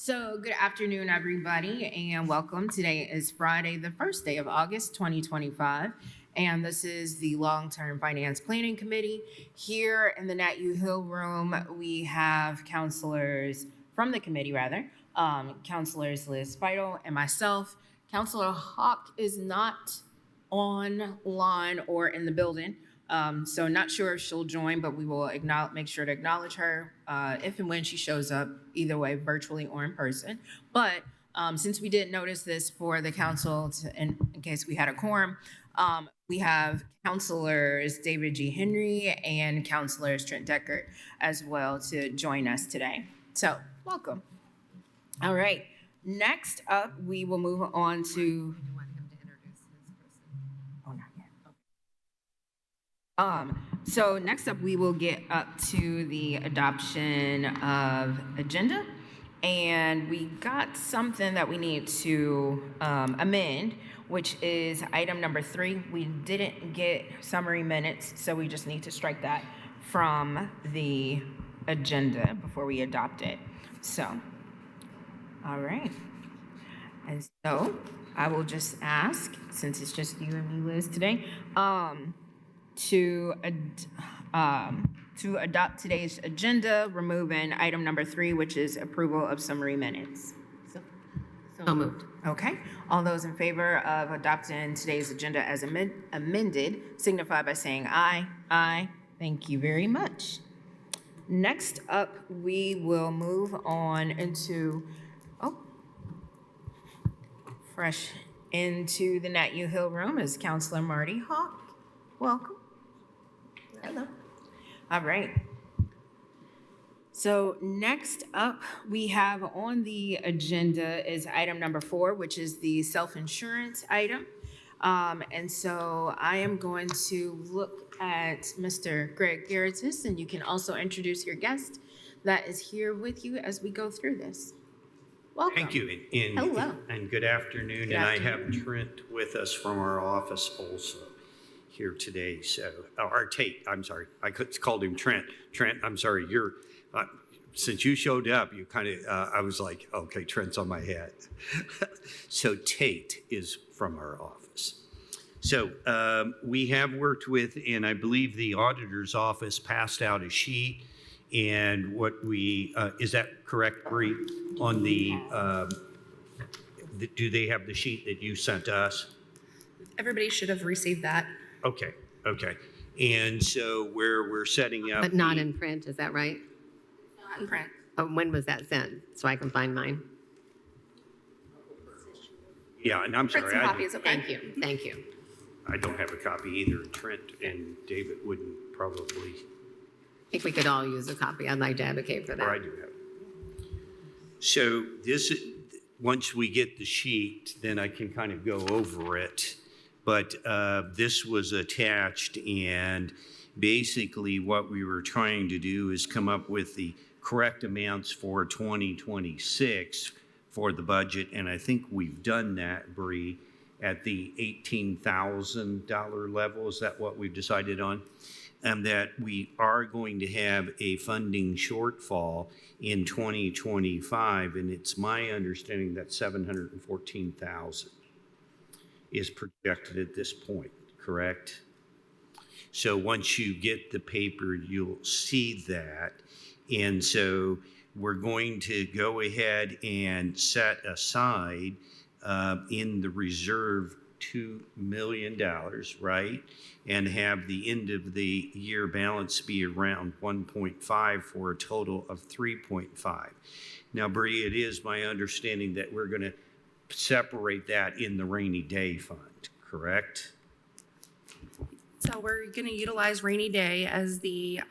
So, good afternoon, everybody, and welcome. Today is Friday, the first day of August 2025, and this is the Long Term Finance Planning Committee. Here in the Nat U Hill room, we have counselors from the committee, counselors Liz Feidel and myself. Counselor Hawk is not online or in the building. So not sure if she'll join, but we will make sure to acknowledge her if and when she shows up, either way, virtually or in person. But since we didn't notice this for the council, in case we had a quorum, we have counselors David G. Henry and counselors Trent Deckert as well to join us today. So welcome. All right. Next up, we will move on to. So next up, we will get up to the adoption of agenda. And we got something that we need to amend, which is item number 3. We didn't get summary minutes, so we just need to strike that from the agenda before we adopt it. So, all right. And so I will just ask, since it's just you and me, Liz, today, to adopt today's agenda, removing item number 3, which is approval of summary minutes. So moved. Okay. All those in favor of adopting today's agenda as amended signify by saying aye. Aye. Thank you very much. Next up, we will move on into fresh into the Nat U Hill room is Counselor Marty Hawk. Welcome. Hello. All right. So next up, we have on the agenda is item number 4, which is the self-insurance item. And so I am going to look at Mr. Greg Garritis, and you can also introduce your guest that is here with you as we go through this. Welcome. Thank you. Hello. And good afternoon. Good and afternoon. I have Trent with us from our office also here today. So, or Tate, I'm sorry. I called him Trent. Trent, I'm sorry. Since you showed up, you kind of, I was like, okay, Trent's on my head. So Tate is from our office. So we have worked with, and I believe the auditor's office passed out a sheet. And what we, is that correct, Bree? On the, do they have the sheet that you sent us? Everybody should have received that. Okay. And so where we're setting up. But not in print, is that right? Not in print. When was that sent? So I can find mine. Yeah, and I'm Print sorry. some copies, okay? Thank you. I don't have a copy either. Trent and David wouldn't probably. I think we could all use a copy. I'd like to advocate for that. Or I do have. So this, once we get the sheet, then I can kind of go over it. But this was attached, and basically what we were trying to do is come up with the correct amounts for 2026 for the budget. And I think we've done that, Bree, at the $18,000 level. Is that what we've decided on? And that we are going to have a funding shortfall in 2025, and it's my understanding that 714,000 is projected at this point, correct? So once you get the paper, you'll see that. And so we're going to go ahead and set aside in the reserve $2 million, right? And have the end of the year balance be around 1.5 for a total of 3.5. Now, Bree, it is my understanding that we're going to separate that in the rainy day fund, correct? So we're going to utilize rainy day as the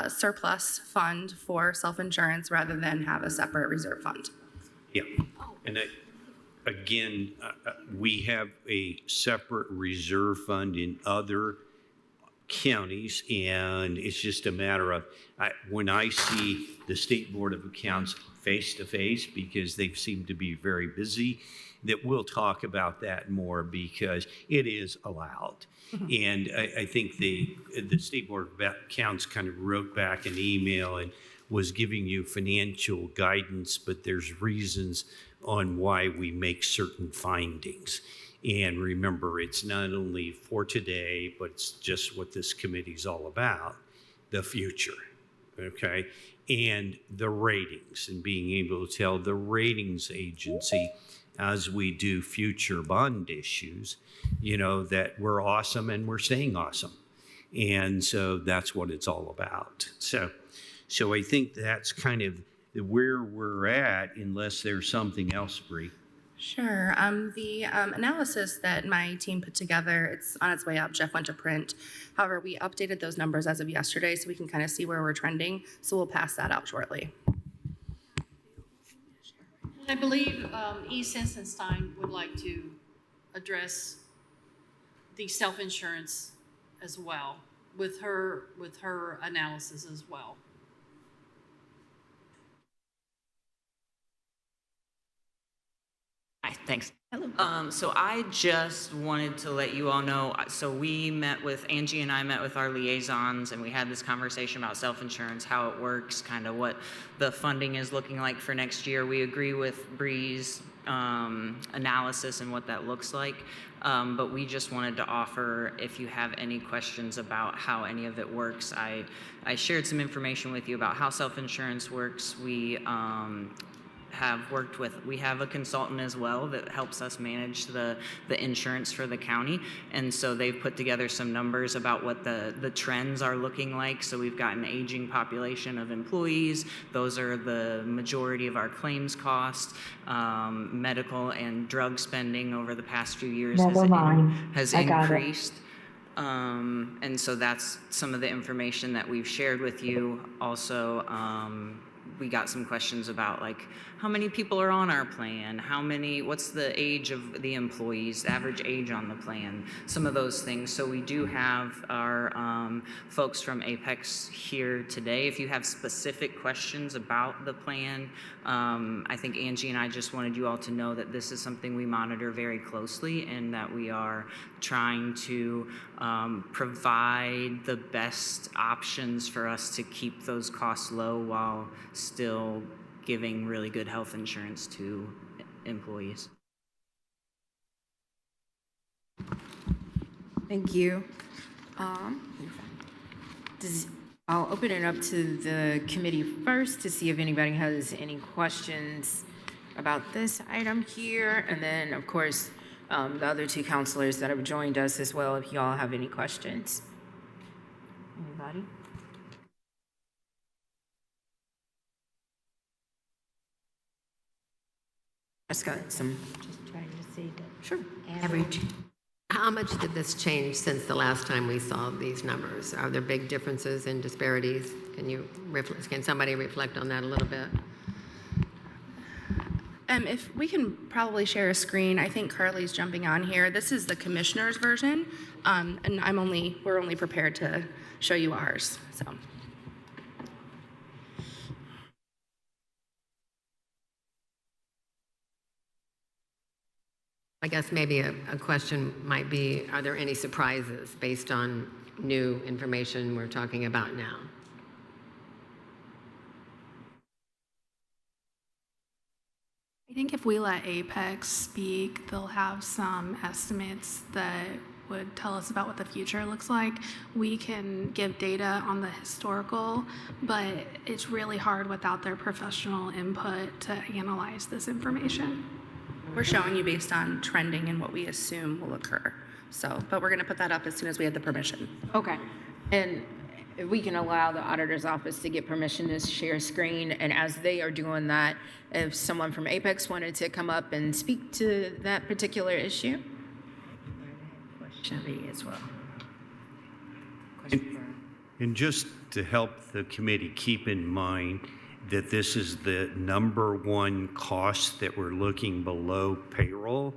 surplus fund for self-insurance rather than have a separate reserve fund. Yeah. And again, we have a separate reserve fund in other counties, and it's just a matter of when I see the State Board of Accounts face to face, because they seem to be very busy, that we'll talk about that more because it is allowed. And I think the State Board of Accounts kind of wrote back an email, and was giving you financial guidance, but there's reasons on why we make certain findings. And remember, it's not only for today, but it's just what this committee's all about, the future, okay? And the ratings, and being able to tell the ratings agency as we do future bond issues, you know, that we're awesome and we're staying awesome. And so that's what it's all about. So I think that's kind of where we're at, unless there's something else, Bree. Sure. The analysis that my team put together, it's on its way up. Jeff went to print. However, we updated those numbers as of yesterday so we can kind of see where we're trending. So we'll pass that out shortly. I believe E. Sensenstein would like to address the self-insurance as well, with her analysis as well. Hi, thanks. So I just wanted to let you all know, so Angie and I met with our liaisons, and we had this conversation about self-insurance, how it works, kind of what the funding is looking like for next year. We agree with Bree's analysis and what that looks like, but we just wanted to offer, if you have any questions about how any of it works. I shared some information with you about how self-insurance works. We have a consultant as well that helps us manage the insurance for the county, and so they've put together some numbers about what the trends are looking like. So we've got an aging population of employees. Those are the majority of our claims costs. Medical and drug spending over the past few years has increased. And so that's some of the information that we've shared with you. Also, we got some questions about, like, how many people are on our plan, what's the age of the employees, the average age on the plan, some of those things. So we do have our folks from Apex here today. If you have specific questions about the plan, I think Angie and I just wanted you all to know that this is something we monitor very closely, and that we are trying to provide the best options for us to keep those costs low while still giving really good health insurance to employees. Thank you. I'll open it up to the committee first to see if anybody has any questions about this item here. And then, of course, the other two counselors that have joined us as well, if you all have any questions. Anybody? Just got some. Just trying to see the Sure. average. How much did this change since the last time we saw these numbers? Are there big differences and disparities? Can somebody reflect on that a little bit? If we can probably share a screen, I think Carly's jumping on here. This is the commissioner's version, and we're only prepared to show you ours. So. I guess maybe a question might be, are there any surprises based on new information we're talking about now? I think if we let Apex speak, they'll have some estimates that would tell us about what the future looks like. We can give data on the historical, but it's really hard without their professional input to analyze this information. We're showing you based on trending and what we assume will occur. But we're going to put that up as soon as we have the permission. Okay. And if we can allow the auditor's office to get permission to share screen, and as they are doing that, if someone from Apex wanted to come up and speak to that particular issue. Chevy as well. And just to help the committee keep in mind that this is the number one cost that we're looking below payroll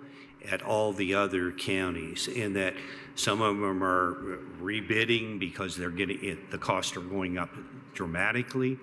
at all the other counties, and that some of them are rebidding because they're getting it, the costs are going up dramatically.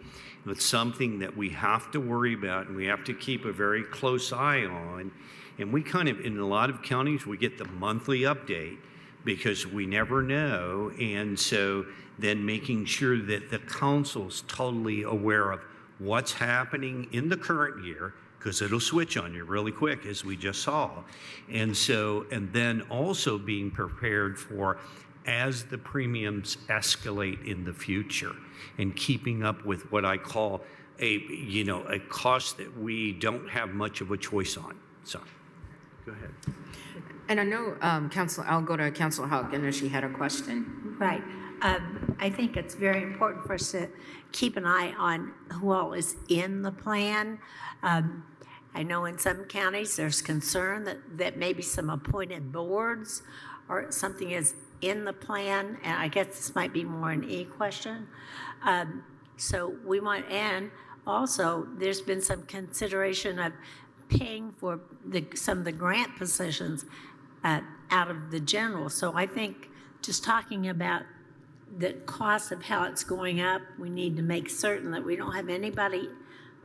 It's something that we have to worry about, and we have to keep a very close eye on. And we kind of, in a lot of counties, we get the monthly update, because we never know. And so then making sure that the council's totally aware of what's happening in the current year, because it'll switch on you really quick, as we just saw. And so, and then also being prepared for as the premiums escalate in the future, and keeping up with what I call a cost that we don't have much of a choice on. So, go ahead. And I know, I'll go to Councilor Hawk, and she had a question. Right. I think it's very important for us to keep an eye on who all is in the plan. I know in some counties there's concern that maybe some appointed boards or something is in the plan, and I guess this might be more an E question. So we want, and also there's been some consideration of paying for some of the grant positions out of the general. So I think just talking about the cost of how it's going up, we need to make certain that we don't have anybody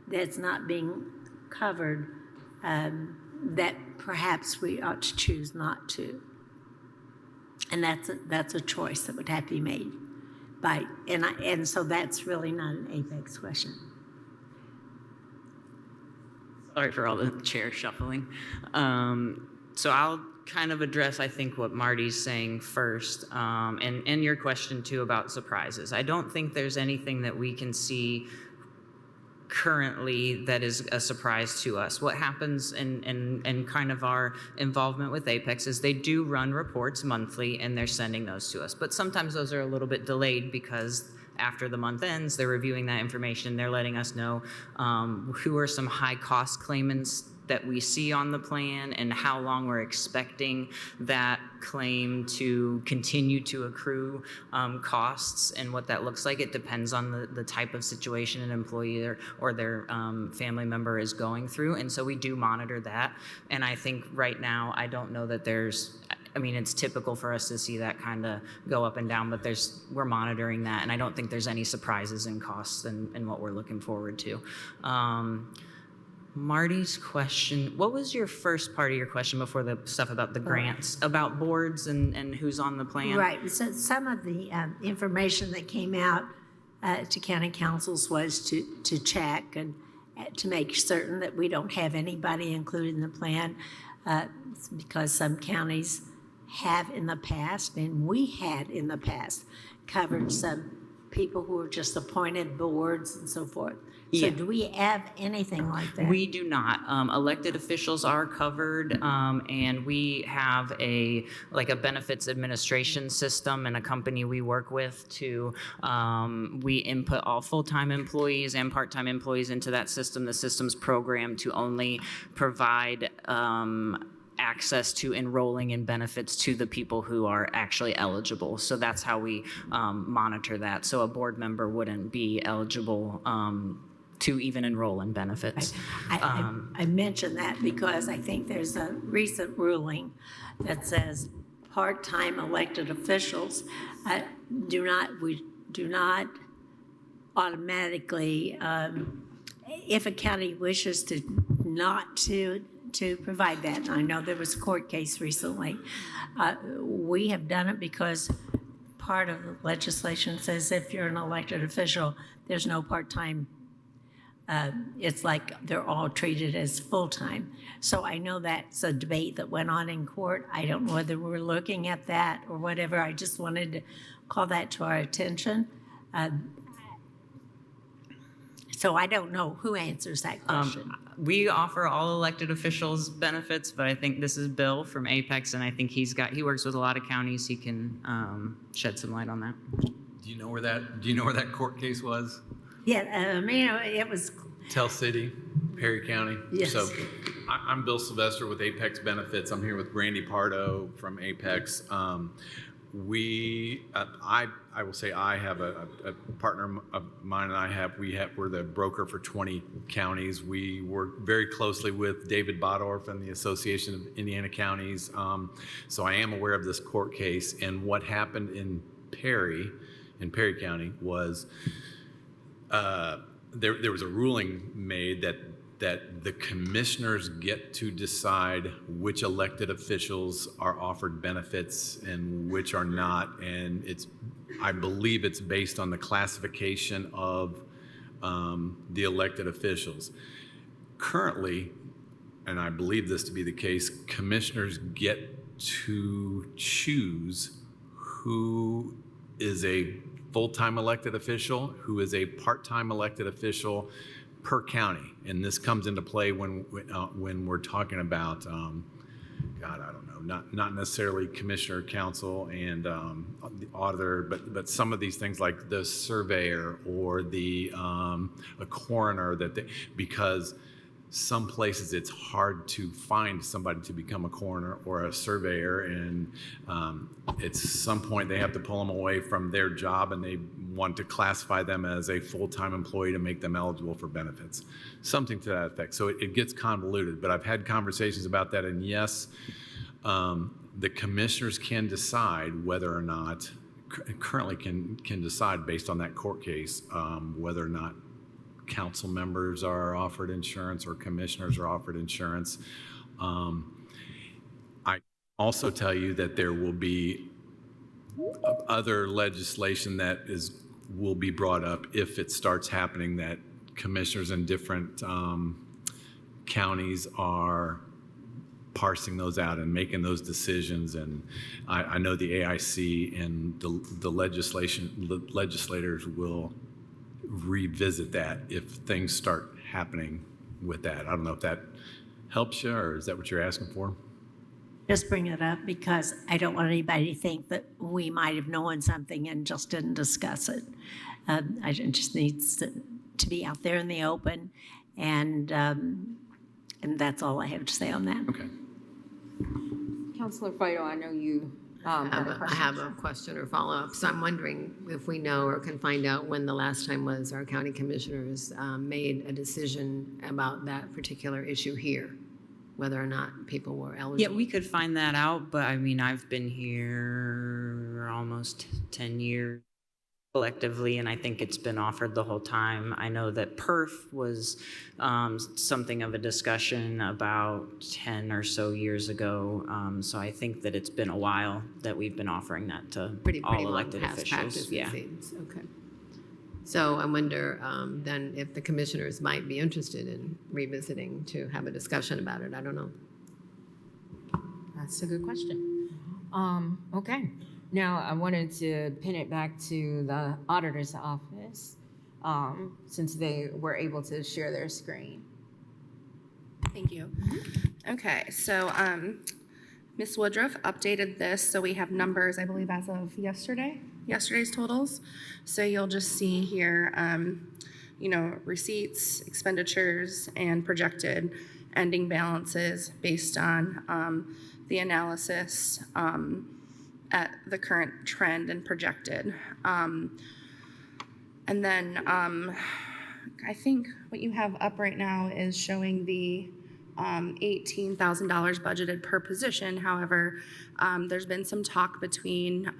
that's not being covered that perhaps we ought to choose not to. And that's a choice that would have to be made by, and so that's really not an Apex question. Sorry for all the chair shuffling. So I'll kind of address, I think, what Marty's saying first, and your question too about surprises. I don't think there's anything that we can see currently that is a surprise to us. What happens in kind of our involvement with Apex is they do run reports monthly, and they're sending those to us. But sometimes those are a little bit delayed because after the month ends, they're reviewing that information. They're letting us know who are some high cost claimants that we see on the plan and how long we're expecting that claim to continue to accrue costs and what that looks like. It depends on the type of situation an employee or their family member is going through. And so we do monitor that. And I think right now, I don't know that it's typical for us to see that kind of go up and down, but we're monitoring that. And I don't think there's any surprises in costs and what we're looking forward to. Marty's question, what was your first part of your question before the stuff about the grants, about boards and who's on the plan? Right. So some of the information that came out to county councils was to check and to make certain that we don't have anybody included in the plan because some counties have in the past, and we had in the past, covered some people who were just appointed boards and so forth. So do we have anything like that? We do not. Elected officials are covered, and we have a benefits administration system and a company we work with to, we input all full-time employees and part-time employees into that system. The system's programmed to only provide access to enrolling in benefits to the people who are actually eligible. So that's how we monitor that. So a board member wouldn't be eligible to even enroll in benefits. I mention that because I think there's a recent ruling that says part-time elected officials do not automatically, if a county wishes to not to provide that. And I know there was a court case recently. We have done it because part of the legislation says if you're an elected official, there's no part-time. It's like they're all treated as full-time. So I know that's a debate that went on in court. I don't know whether we're looking at that or whatever. I just wanted to call that to our attention. So I don't know who answers that question. We offer all elected officials benefits, but I think this is Bill from Apex, and I think he works with a lot of counties. He can shed some light on that. Do you know where that court case was? Yeah, it was Tell City, Perry County. Yes. So I'm Bill Sylvester with Apex Benefits. I'm here with Brandy Pardo from Apex. I will say I have a partner of mine, and we're the broker for 20 counties. We work very closely with David Bodorf and the Association of Indiana Counties. So I am aware of this court case, and what happened in Perry County was there was a ruling made that that the commissioners get to decide which elected officials are offered benefits and which are not. And I believe it's based on the classification of the elected officials. Currently, and I believe this to be the case, commissioners get to choose who is a full-time elected official, who is a part-time elected official per county. And this comes into play when we're talking about, God, I don't know, not necessarily commissioner, council, and the auditor, but some of these things like the surveyor or the a coroner, because some places it's hard to find somebody to become a coroner or a surveyor, and at some point they have to pull them away from their job, and they want to classify them as a full-time employee to make them eligible for benefits, something to that effect. So it gets convoluted, but I've had conversations about that, and yes, the commissioners can decide whether or not, currently can decide based on that court case, whether or not council members are offered insurance or commissioners are offered insurance. I also tell you that there will be other legislation that will be brought up if it starts happening, that commissioners in different counties are parsing those out and making those decisions. And I know the AIC and the legislators will revisit that if things start happening with that. I don't know if that helps you, or is that what you're asking for? Just bring it up because I don't want anybody to think that we might have known something and just didn't discuss it. I just needs to be out there in the open, and that's all I have to say on that. Okay. Councilor Fido, I know you had a I question. have a question or follow-up. So I'm wondering if we know or can find out when the last time was our county commissioners made a decision about that particular issue here, whether or not people were eligible. Yeah, we could find that out, but I mean, I've been here almost 10 years collectively, and I think it's been offered the whole time. I know that PERF was something of a discussion about 10 or so years ago, so I think that it's been a while that we've been offering that to pretty all long elected past officials. practice, Yeah. it seems. Okay. So I wonder then if the commissioners might be interested in revisiting to have a discussion about it. I don't know. That's a good question. Okay. Now, I wanted to pin it back to the auditor's office, since they were able to share their screen. Thank you. Okay, so Ms. Woodruff updated this, so we have numbers, I believe, as of yesterday's totals. So you'll just see here, receipts, expenditures, and projected ending balances based on the analysis at the current trend and projected. And then I think what you have up right now is showing the $18,000 budgeted per position. However, there's been some talk between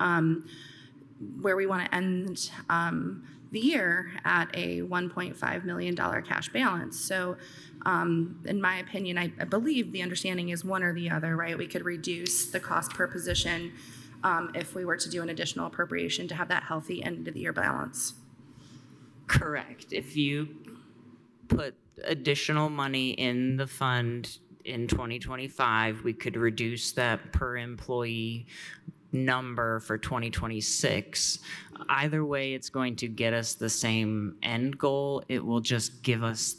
where we want to end the year at a $1.5 million cash balance. So in my opinion, I believe the understanding is one or the other, right? We could reduce the cost per position if we were to do an additional appropriation to have that healthy end of the year balance. Correct. If you put additional money in the fund in 2025, we could reduce that per employee number for 2026. Either way, it's going to get us the same end goal. It will just give us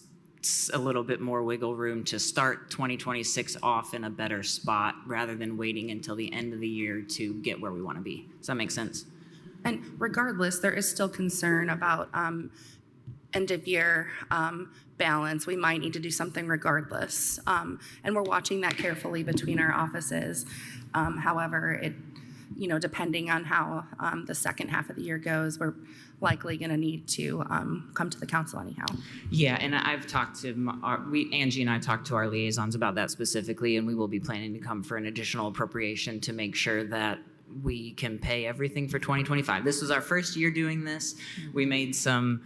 a little bit more wiggle room to start 2026 off in a better spot rather than waiting until the end of the year to get where we want to be. Does that make sense? And regardless, there is still concern about end of year balance. We might need to do something regardless. And we're watching that carefully between our offices. However, depending on how the second half of the year goes, we're likely going to need to come to the council anyhow. Yeah, and I've talked to Angie and I talked to our liaisons about that specifically, and we will be planning to come for an additional appropriation to make sure that we can pay everything for 2025. This was our first year doing this. We made some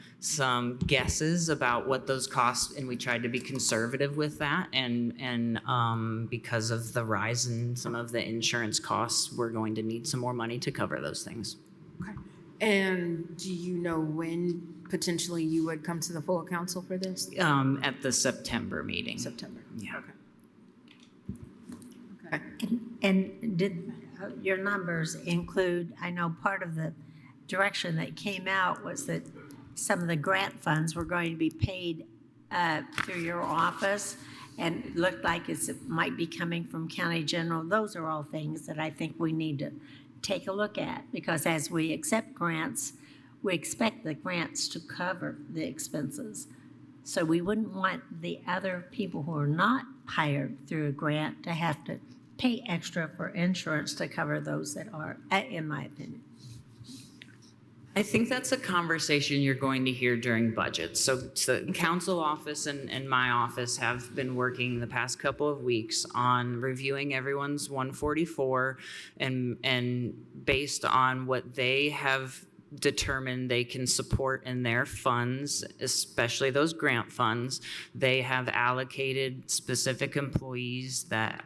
guesses about what those costs, and we tried to be conservative with that. And because of the rise in some of the insurance costs, we're going to need some more money to cover those things. Okay. And do you know when potentially you would come to the full council for this? At the September meeting. September. Yeah. Okay. And did your numbers include, I know part of the direction that came out was that some of the grant funds were going to be paid through your office, and it looked like it might be coming from county general. Those are all things that I think we need to take a look at, because as we accept grants, we expect the grants to cover the expenses. So we wouldn't want the other people who are not hired through a grant to have to pay extra for insurance to cover those that are, in my opinion. I think that's a conversation you're going to hear during budgets. So the council office and my office have been working the past couple of weeks on reviewing everyone's 144, and based on what they have determined they can support in their funds, especially those grant funds, they have allocated specific employees that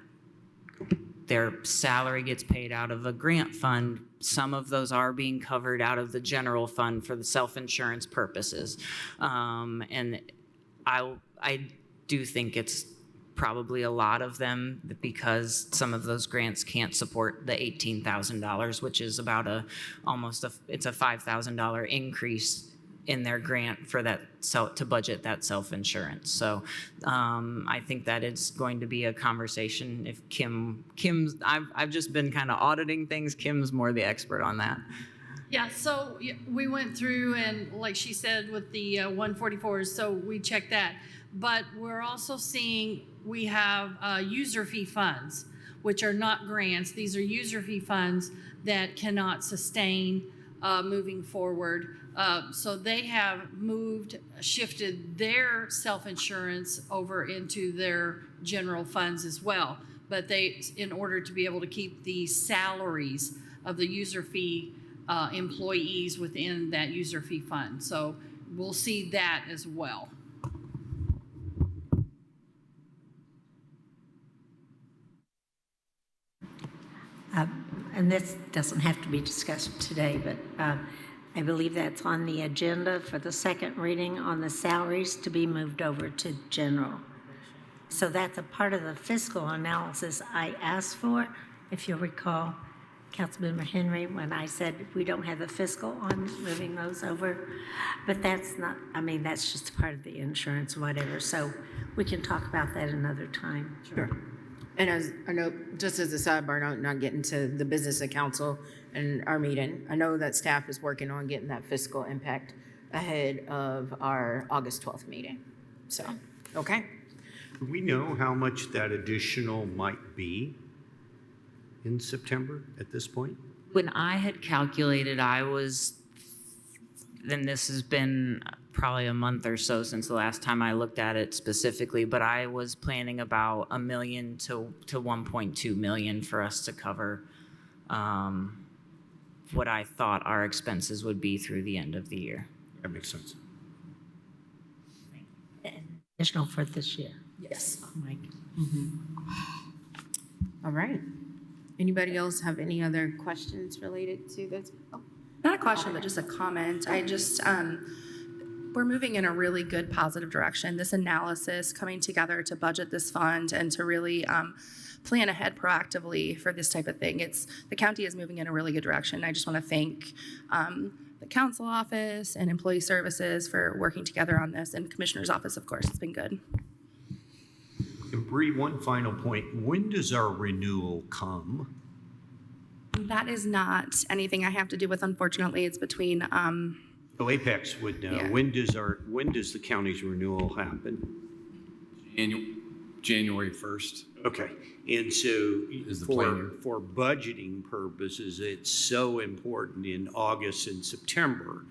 their salary gets paid out of a grant fund. Some of those are being covered out of the general fund for the self-insurance purposes. And I do think it's probably a lot of them, because some of those grants can't support the $18,000, which is about it's a $5,000 increase in their grant for that, to budget that self-insurance. So I think that is going to be a conversation. If I've just been kind of auditing things. Kim's more the expert on that. Yeah, so we went through, and like she said with the 144s, so we checked that. But we're also seeing we have user fee funds, which are not grants. These are user fee funds that cannot sustain moving forward. So they have shifted their self-insurance over into their general funds as well. But in order to be able to keep the salaries of the user fee employees within that user fee fund. So we'll see that as well. And this doesn't have to be discussed today, but I believe that's on the agenda for the second reading on the salaries to be moved over to general. So that's a part of the fiscal analysis I asked for, if you'll recall, Councilmember Henry, when I said we don't have the fiscal on moving those over. But that's not, I mean, that's just part of the insurance, whatever. So we can talk about that another time. Sure. And as I know, just as a sidebar, not getting to the business of council and our meeting, I know that staff is working on getting that fiscal impact ahead of our August 12th meeting. So, okay. Do we know how much that additional might be in September at this point? When I had calculated, then this has been probably a month or so since the last time I looked at it specifically, but I was planning about $1 million to 1.2 million for us to cover what I thought our expenses would be through the end of the year. That makes sense. Additional for this year. Yes. Mike. All right. Anybody else have any other questions related to this? Oh. Not a question, but just a comment. I just, we're moving in a really good positive direction. This analysis coming together to budget this fund and to really plan ahead proactively for this type of thing. The county is moving in a really good direction. I just want to thank the council office and employee services for working together on this, and commissioner's office, of course. It's been good. And Bree, one final point. When does our renewal come? That is not anything I have to do with, unfortunately. It's between Oh, Apex would know. Yeah. When does the county's renewal happen? January 1st. Okay, and so Is the plan. for budgeting purposes, it's so important in August and September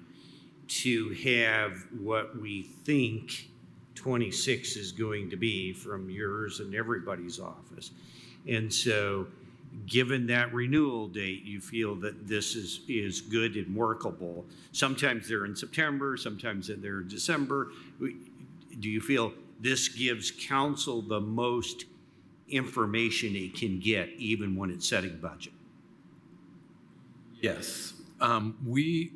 to have what we think 26 is going to be from yours and everybody's office. And so given that renewal date, you feel that this is good and workable. Sometimes they're in September, sometimes they're in December. Do you feel this gives council the most information it can get, even when it's setting budget? Yes. We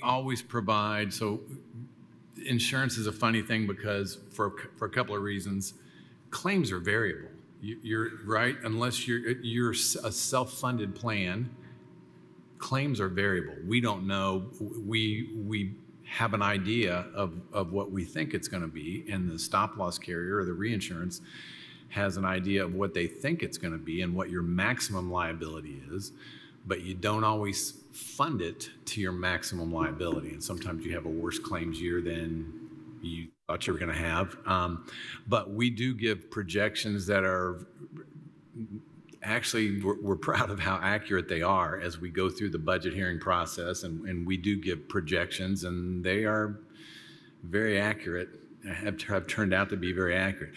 always provide, so insurance is a funny thing because for a couple of reasons, claims are variable. You're right, unless you're a self-funded plan, claims are variable. We don't know. We have an idea of what we think it's going to be, and the stop loss carrier or the reinsurance has an idea of what they think it's going to be and what your maximum liability is, but you don't always fund it to your maximum liability. And sometimes you have a worse claims year than you thought you were going to have. But we do give projections that are actually, we're proud of how accurate they are as we go through the budget hearing process. And we do give projections, and they are very accurate, have turned out to be very accurate.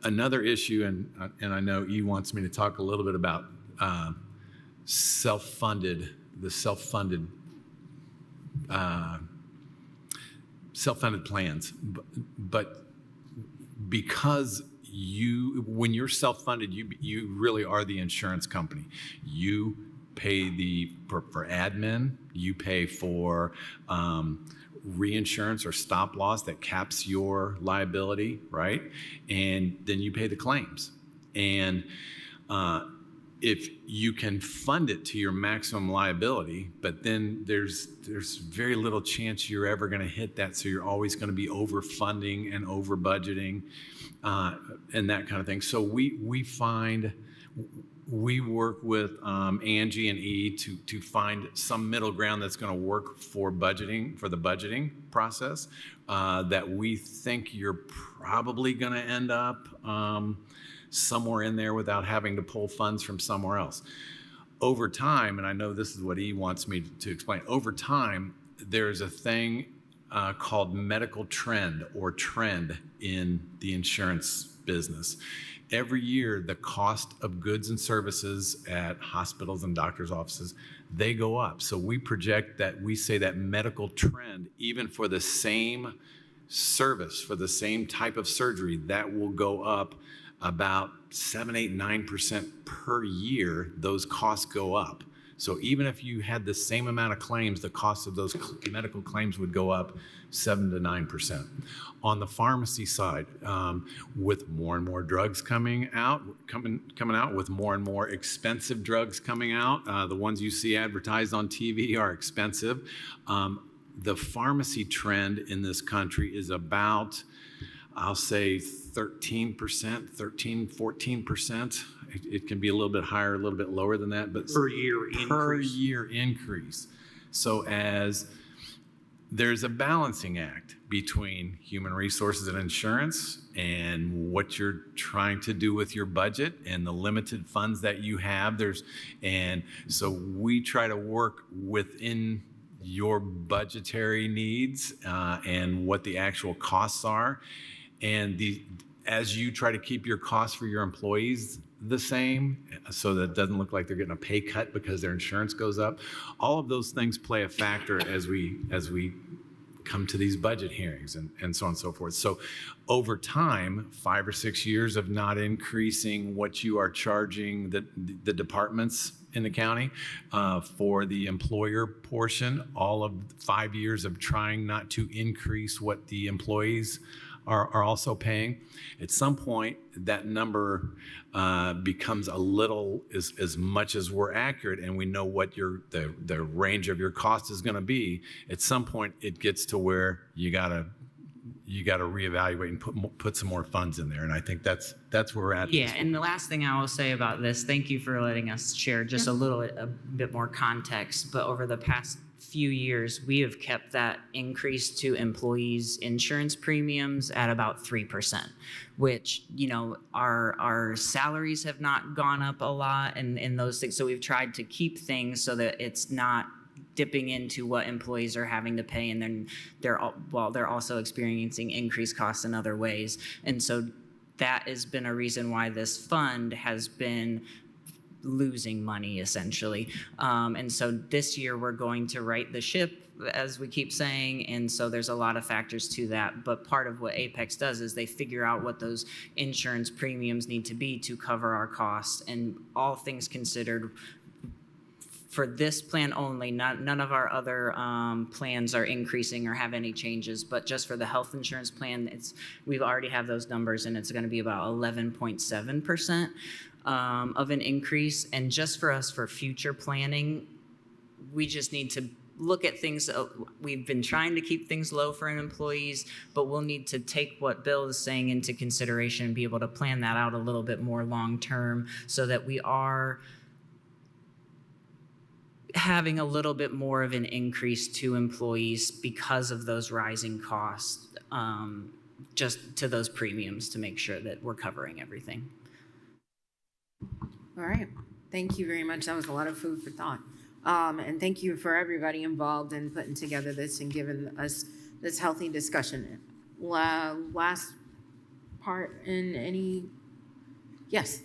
Another issue, and I know E wants me to talk a little bit about self-funded plans, but because when you're self-funded, you really are the insurance company. You pay for admin, you pay for reinsurance or stop loss that caps your liability, right? And then you pay the claims. And if you can fund it to your maximum liability, but then there's very little chance you're ever going to hit that, so you're always going to be overfunding and over budgeting and that kind of thing. So we work with Angie and E to find some middle ground that's going to work for the budgeting process that we think you're probably going to end up somewhere in there without having to pull funds from somewhere else. Over time, and I know this is what E wants me to explain, over time, there's a thing called medical trend or trend in the insurance business. Every year, the cost of goods and services at hospitals and doctors' offices, they go up. So we project that, we say that medical trend, even for the same service, for the same type of surgery, that will go up about 7, 8, 9% per year. Those costs go up. So even if you had the same amount of claims, the cost of those medical claims would go up 7 to 9%. On the pharmacy side, with more and more drugs coming out, with more and more expensive drugs coming out, the ones you see advertised on TV are expensive. The pharmacy trend in this country is about, I'll say 13%, 14%. It can be a little bit higher, a little bit lower than that, but per year increase. So as there's a balancing act between human resources and insurance and what you're trying to do with your budget and the limited funds that you have. And so we try to work within your budgetary needs and what the actual costs are. And as you try to keep your costs for your employees the same, so that it doesn't look like they're getting a pay cut because their insurance goes up, all of those things play a factor as we come to these budget hearings and so on and so forth. So over time, 5 or 6 years of not increasing what you are charging the departments in the county for the employer portion, all of 5 years of trying not to increase what the employees are also paying. At some point, that number becomes a little, as much as we're accurate and we know what the range of your cost is going to be. At some point, it gets to where you gotta reevaluate and put some more funds in there. And I think that's where we're at. Yeah, and the last thing I will say about this, thank you for letting us share just a bit more context. But over the past few years, we have kept that increase to employees' insurance premiums at about 3%, which, our salaries have not gone up a lot and those things. So we've tried to keep things so that it's not dipping into what employees are having to pay, and then they're also experiencing increased costs in other ways. And so that has been a reason why this fund has been losing money essentially. And so this year we're going to right the ship, as we keep saying, and so there's a lot of factors to that. But part of what Apex does is they figure out what those insurance premiums need to be to cover our costs. And all things considered, for this plan only, none of our other plans are increasing or have any changes, but just for the health insurance plan, we've already have those numbers, and it's going to be about 11.7% of an increase. And just for us, for future planning, we just need to look at things. We've been trying to keep things low for employees, but we'll need to take what Bill is saying into consideration and be able to plan that out a little bit more long term, so that we are having a little bit more of an increase to employees because of those rising costs, just to those premiums, to make sure that we're covering everything. All right. Thank you very much. That was a lot of food for thought. And thank you for everybody involved in putting together this and giving us this healthy discussion. Last part in any, yes.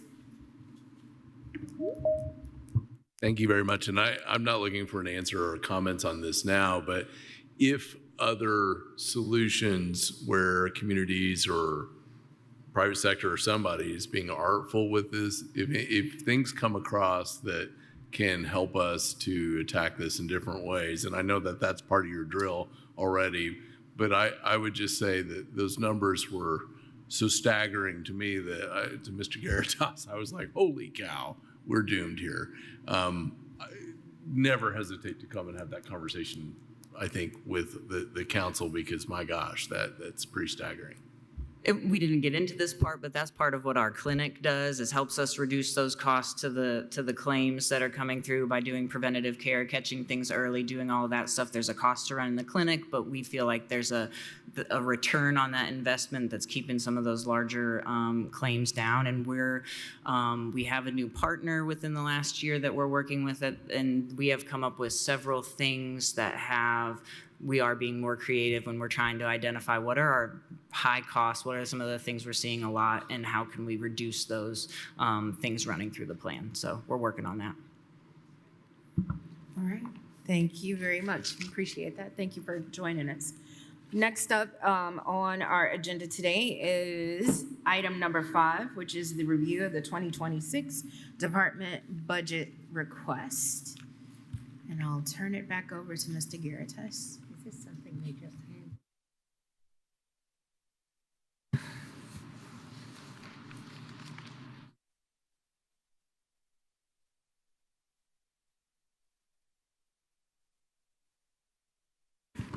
Thank you very much. And I'm not looking for an answer or comments on this now, but if other solutions where communities or private sector or somebody is being artful with this, if things come across that can help us to attack this in different ways, and I know that that's part of your drill already, but I would just say that those numbers were so staggering to me that to Mr. Garitas, I was like, holy cow, we're doomed here. Never hesitate to come and have that conversation, I think, with the council, because my gosh, that's pretty staggering. We didn't get into this part, but that's part of what our clinic does, is helps us reduce those costs to the claims that are coming through by doing preventative care, catching things early, doing all of that stuff. There's a cost to run the clinic, but we feel like there's a return on that investment that's keeping some of those larger claims down. And we have a new partner within the last year that we're working with, and we have come up with several things that we are being more creative when we're trying to identify what are our high costs, what are some of the things we're seeing a lot, and how can we reduce those things running through the plan. So we're working on that. All right. Thank you very much. Appreciate that. Thank you for joining us. Next up on our agenda today is item number 5, which is the review of the 2026 department budget request. And I'll turn it back over to Mr. Garitas. Is this something they just had?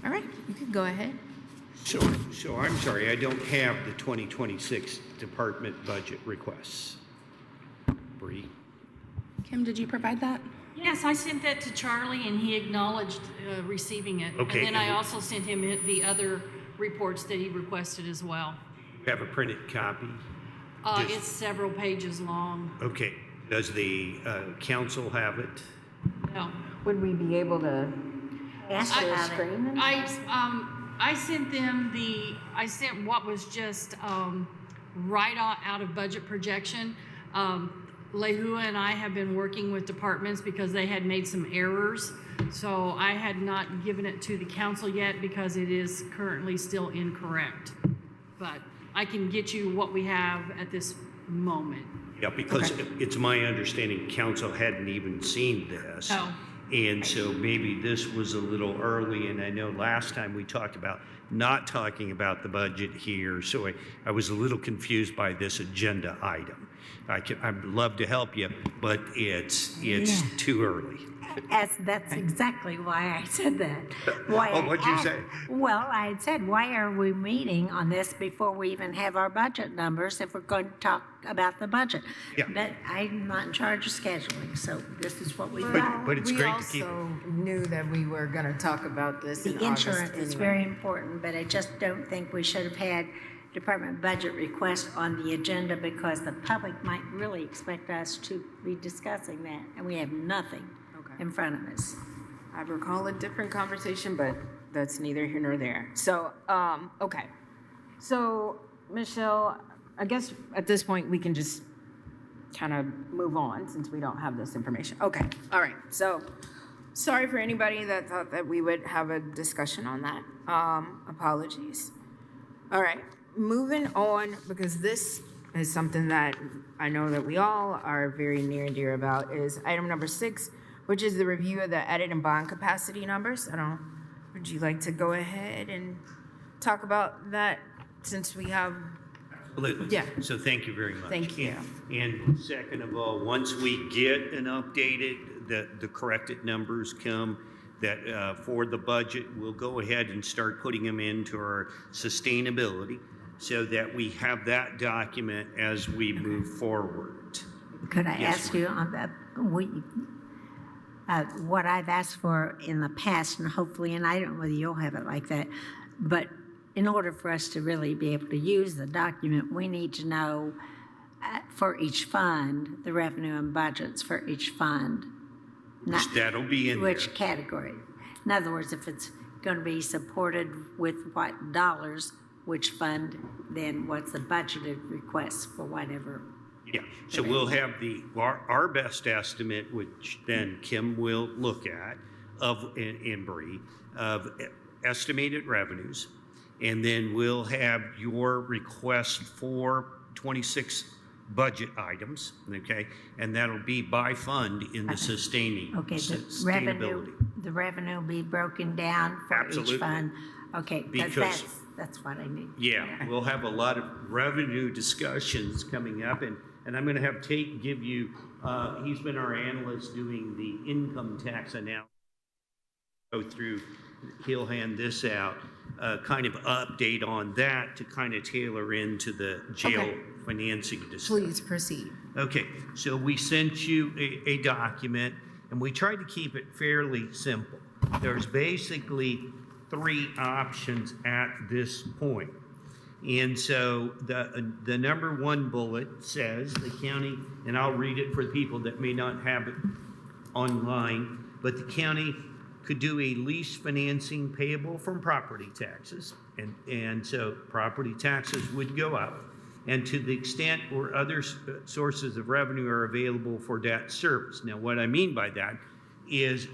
All right, you can go ahead. So I'm sorry, I don't have the 2026 department budget requests. Bree? Kim, did you provide that? Yes, I sent that to Charlie, and he acknowledged receiving it. Okay. And then I also sent him the other reports that he requested as well. You have a printed copy? It's several pages long. Okay. Does the council have it? No. Would we be able to Ask share about it. screen? I sent what was just right out of budget projection. Lehua and I have been working with departments because they had made some errors. So I had not given it to the council yet because it is currently still incorrect. But I can get you what we have at this moment. Yeah, because it's my understanding council hadn't even seen this. Oh. And so maybe this was a little early, and I know last time we talked about not talking about the budget here, so I was a little confused by this agenda item. I'd love to help you, but it's too early. That's exactly why I said that. Why what'd you say? Well, I had said, why are we meeting on this before we even have our budget numbers if we're going to talk about the budget? Yeah. But I'm not in charge of scheduling, so this is what we But, got. but it's We great to keep. also knew that we were going to talk about this in The August insurance is anyway. very important, but I just don't think we should have had department budget request on the agenda because the public might really expect us to be discussing that, and we have nothing in front of us. I recall a different conversation, but that's neither here nor there. So, okay. So, Michelle, I guess at this point we can just kind of move on since we don't have this information. Okay, all right. So sorry for anybody that thought that we would have a discussion on that. Apologies. All right, moving on, because this is something that I know that we all are very near and dear about, is item number 6, which is the review of the edit and bond capacity numbers. Would you like to go ahead and talk about that since we have? Absolutely. Yeah. So thank you very much. Thank you. And second of all, once we get an updated, the corrected numbers come, that for the budget, we'll go ahead and start putting them into our sustainability so that we have that document as we move forward. Could I Yes, ask you on that? What I've asked for in the past, and hopefully, and I don't know whether you'll have it like that, but in order for us to really be able to use the document, we need to know for each fund, the revenue and budgets for each fund. That'll be in Which there. category? In other words, if it's going to be supported with what dollars, which fund, then what's the budgeted request for whatever? Yeah, so we'll have our best estimate, which then Kim will look at, and Bree, of estimated revenues. And then we'll have your request for 26 budget items, okay? And that'll be by fund in the Okay, sustainability. the revenue will be broken down for Absolutely. each fund? Okay, Because- that's what I need. Yeah, we'll have a lot of revenue discussions coming up, and I'm gonna have Tate give you, he's been our analyst doing the income tax analysis. Go through, he'll hand this out, kind of update on that to kind of tailor into the jail Okay. financing discussion. Please proceed. Okay, so we sent you a document, and we tried to keep it fairly simple. There's basically 3 options at this point. And so the number 1 bullet says the county, and I'll read it for the people that may not have it online, but the county could do a lease financing payable from property taxes. And so property taxes would go up. And to the extent where other sources of revenue are available for debt service. Now, what I mean by that is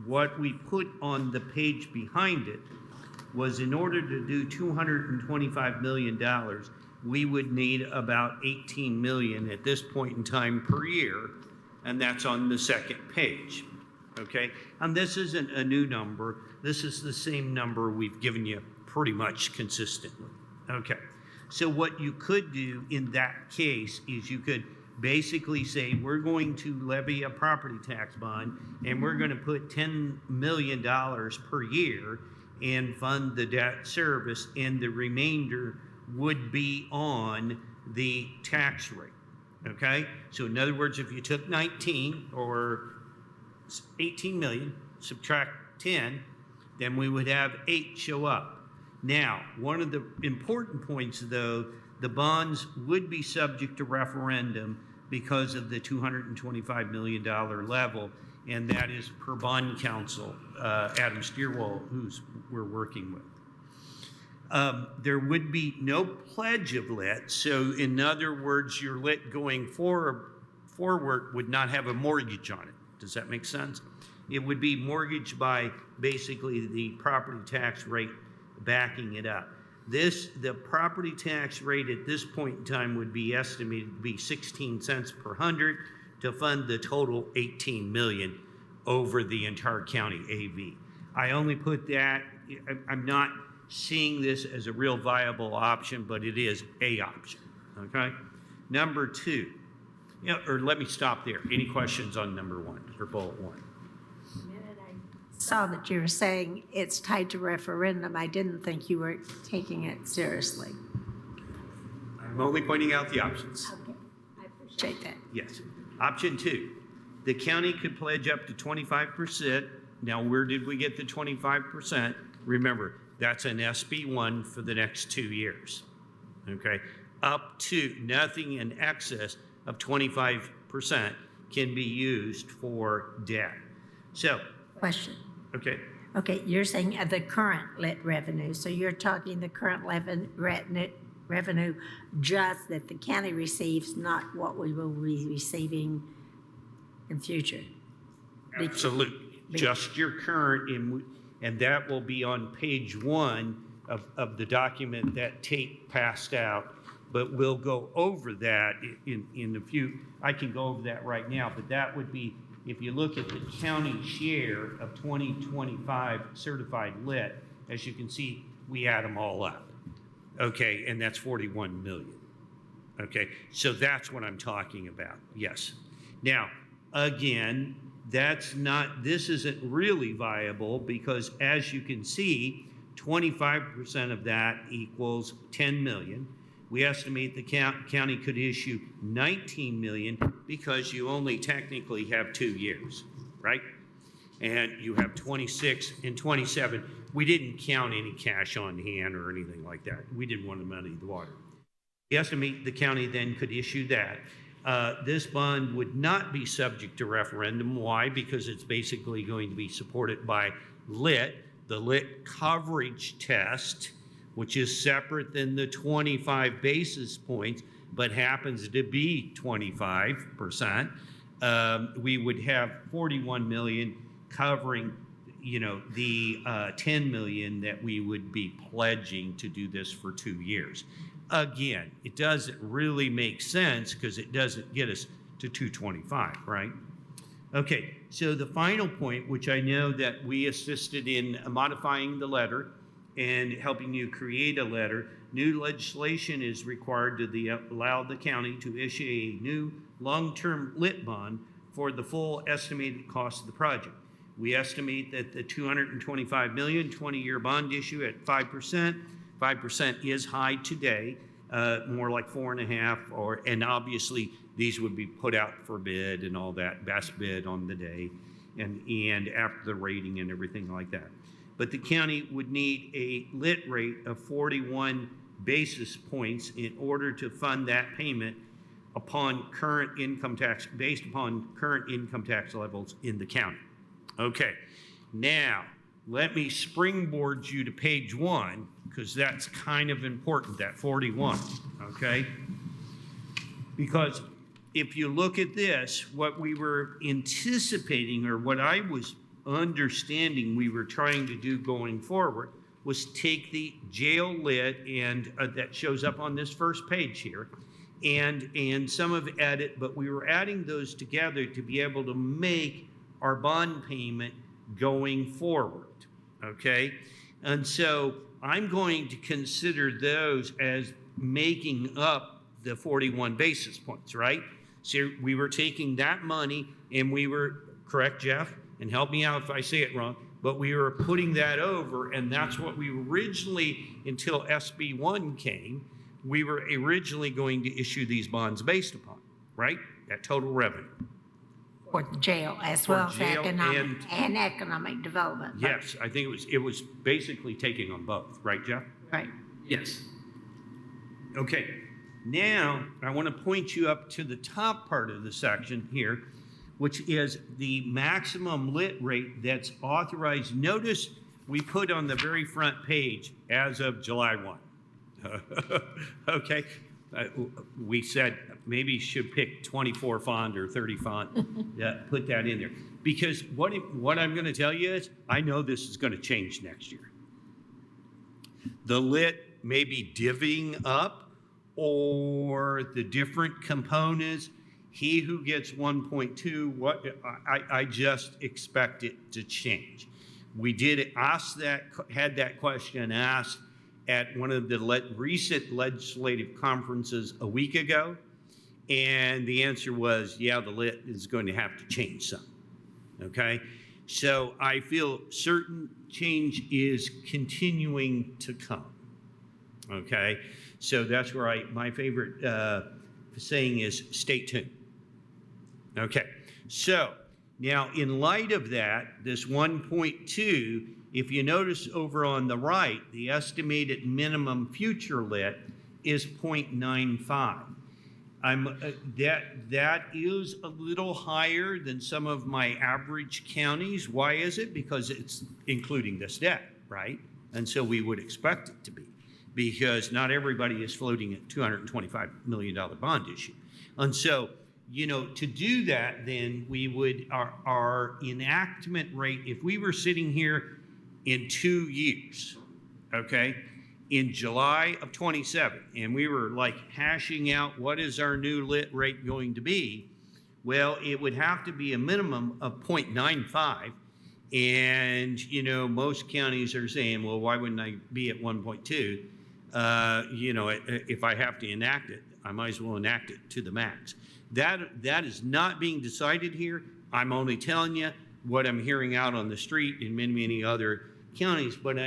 what we put on the page behind it was in order to do $225 million, we would need about 18 million at this point in time per year, and that's on the second page, okay? And this isn't a new number. This is the same number we've given you pretty much consistently, okay? So what you could do in that case is you could basically say, we're going to levy a property tax bond, and we're going to put $10 million per year and fund the debt service, and the remainder would be on the tax rate, okay? So in other words, if you took 19 or 18 million, subtract 10, then we would have 8 show up. Now, one of the important points, though, the bonds would be subject to referendum because of the $225 million level, and that is per bond counsel, Adam Steerwall, who's we're working with. There would be no pledge of lit, so in other words, your lit going forward would not have a mortgage on it. Does that make sense? It would be mortgaged by basically the property tax rate backing it up. The property tax rate at this point in time would be estimated to be 16 cents per hundred to fund the total 18 million over the entire county AV. I only put that, I'm not seeing this as a real viable option, but it is a option, okay? Number 2, or let me stop there. Any questions on number 1 or bullet 1? Saw that you were saying it's tied to referendum. I didn't think you were taking it seriously. I'm only pointing out the options. Okay, I appreciate that. Yes. Option 2, the county could pledge up to 25%. Now, where did we get the 25%? Remember, that's an SB1 for the next 2 years, okay? Up to nothing in excess of 25% can be used for debt. So, Question. okay, Okay, you're saying the current lit revenue, so you're talking the current revenue just that the county receives, not what we will be receiving in future. Absolutely, just your current, and that will be on page 1 of the document that Tate passed out. But we'll go over that in a few, I can go over that right now, but that would be, if you look at the county share of 2025 certified lit, as you can see, we add them all up. Okay, and that's 41 million. Okay, so that's what I'm talking about, yes. Now, again, this isn't really viable because as you can see, 25% of that equals 10 million. We estimate the county could issue 19 million because you only technically have 2 years, right? And you have 26 and 27. We didn't count any cash on hand or anything like that. We didn't want to muddy the water. We estimate the county then could issue that. This bond would not be subject to referendum. Why? Because it's basically going to be supported by LIT, the LIT coverage test, which is separate than the 25 basis points, but happens to be 25%. We would have 41 million covering, the 10 million that we would be pledging to do this for 2 years. Again, it doesn't really make sense because it doesn't get us to 225, right? Okay, so the final point, which I know that we assisted in modifying the letter and helping you create a letter, new legislation is required to allow the county to issue a new long-term lit bond for the full estimated cost of the project. We estimate that the 225 million 20-year bond issue at 5%. 5% is high today, more like 4.5%, and obviously these would be put out for bid and all that, best bid on the day, and after the rating and everything like that. But the county would need a lit rate of 41 basis points in order to fund that payment upon current income tax, based upon current income tax levels in the county. Okay, now let me springboard you to page 1 because that's kind of important, that 41, okay? Because if you look at this, what we were anticipating, or what I was understanding we were trying to do going forward, was take the jail lit, and that shows up on this first page here, and some of edit, but we were adding those together to be able to make our bond payment going forward, okay? And so I'm going to consider those as making up the 41 basis points, right? So we were taking that money and we were, correct, Jeff? And help me out if I say it wrong, but we were putting that over, and that's what we originally, until SB 1 came, we were originally going to issue these bonds based upon, right? That total revenue. For the jail, as well as economic development. Yes, I think it was basically taking on both, right, Jeff? Right. Yes. Okay, now I want to point you up to the top part of the section here, which is the maximum lit rate that's authorized. Notice we put on the very front page as of July 1. Okay, we said maybe you should pick 24 font or 30 font, put that in there. Because what I'm going to tell you is, I know this is going to change next year. The lit may be divvying up, or the different components. He who gets 1.2, I just expect it to change. We did ask that, had that question asked at one of the recent legislative conferences a week ago, and the answer was, yeah, the lit is going to have to change some, okay? So I feel certain change is continuing to come, okay? So that's where my favorite saying is, stay tuned. Okay, so now in light of that, this 1.2, if you notice over on the right, the estimated minimum future lit is 0.95. That is a little higher than some of my average counties. Why is it? Because it's including this debt, right? And so we would expect it to be. because not everybody is floating at $225 million bond issue. And so, to do that, then we would, our enactment rate, if we were sitting here in 2 years, okay, in July of 27, and we were like hashing out what is our new lit rate going to be, well, it would have to be a minimum of 0.95. And, most counties are saying, well, why wouldn't I be at 1.2? If I have to enact it, I might as well enact it to the max. That is not being decided here. I'm only telling you what I'm hearing out on the street in many, many other counties. But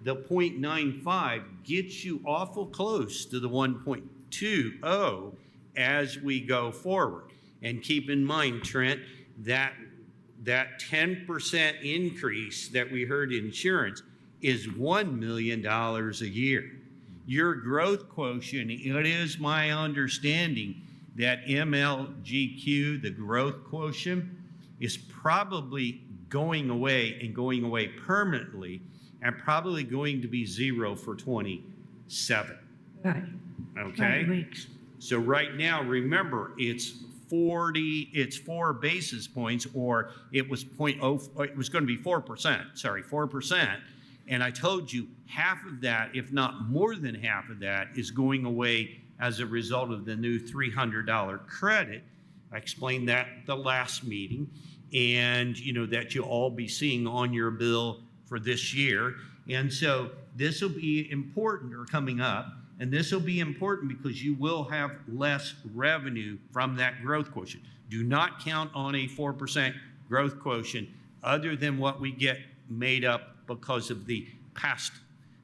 the 0.95 gets you awful close to the 1.20 as we go forward. And keep in mind, Trent, that 10% increase that we heard in insurance is $1 million a year. Your growth quotient, it is my understanding that MLGQ, the growth quotient, is probably going away and going away permanently and probably going to be 0 for 27. Right. Okay? So right now, remember, it's 4 basis points, or it was it was going to be 4%, 4%. And I told you half of that, if not more than half of that, is going away as a result of the new $300 credit. I explained that the last meeting, and that you'll all be seeing on your bill for this year. And so this will be important, or coming up, and this will be important because you will have less revenue from that growth quotient. Do not count on a 4% growth quotient other than what we get made up because of the past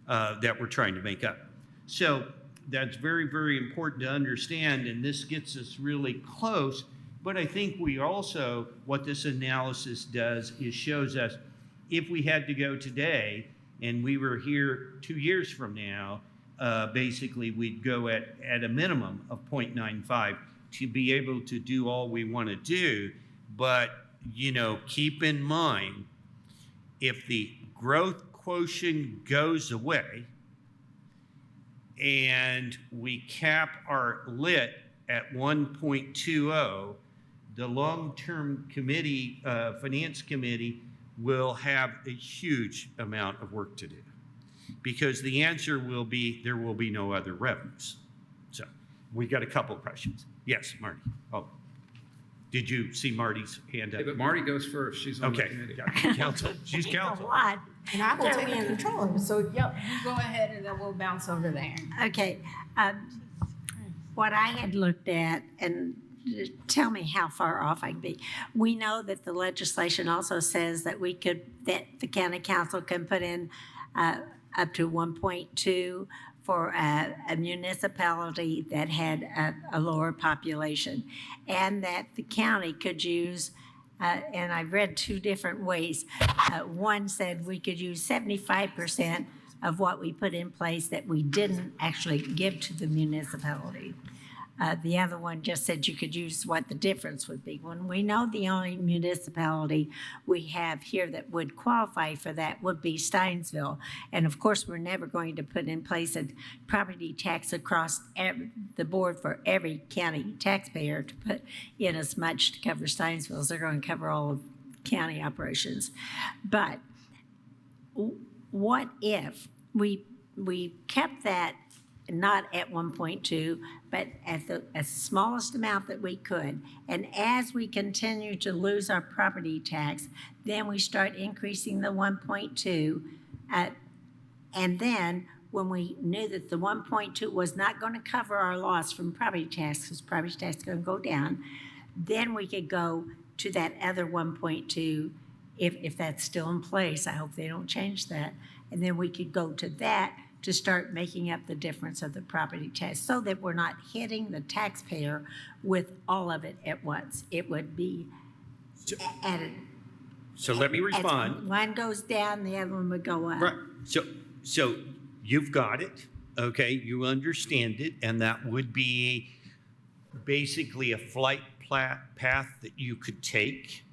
that we're trying to make up. So that's very, very important to understand, and this gets us really close. But I think we also, what this analysis does is shows us if we had to go today and we were here 2 years from now, basically we'd go at a minimum of 0.95 to be able to do all we want to do. But, keep in mind, if the growth quotient goes away and we cap our lit at 1.20, the long-term committee, finance committee, will have a huge amount of work to do, because the answer will be there will be no other revenues. So we got a couple of questions. Yes, Marty. Oh, did you see Marty's hand up? Hey, but Marty goes first. She's on the Okay, committee. yeah, council. She's council. What? And I will take control of it. So, yep, you go ahead and then we'll bounce over there. Okay. What I had looked at, and tell me how far off I can be. We know that the legislation also says that that the county council can put in up to 1.2 for a municipality that had a lower population, and that the county could use, and I read 2 different ways. One said we could use 75% of what we put in place that we didn't actually give to the municipality. The other one just said you could use what the difference would be. When we know the only municipality we have here that would qualify for that would be Steinsville. And of course, we're never going to put in place a property tax across the board for every county taxpayer to put in as much to cover Steinsville as they're going to cover all of county operations. But what if we kept that not at 1.2, but at the smallest amount that we could. And as we continue to lose our property tax, then we start increasing the 1.2. And then when we knew that the 1.2 was not going to cover our loss from property tax, because property tax is going to go down, then we could go to that other 1.2 if that's still in place. I hope they don't change that. And then we could go to that to start making up the difference of the property tax so that we're not hitting the taxpayer with all of it at once. It would be added. So let me respond. One goes down, the other one would go up. Right. So you've got it. Okay. You understand it. And that would be basically a flight path that you could take.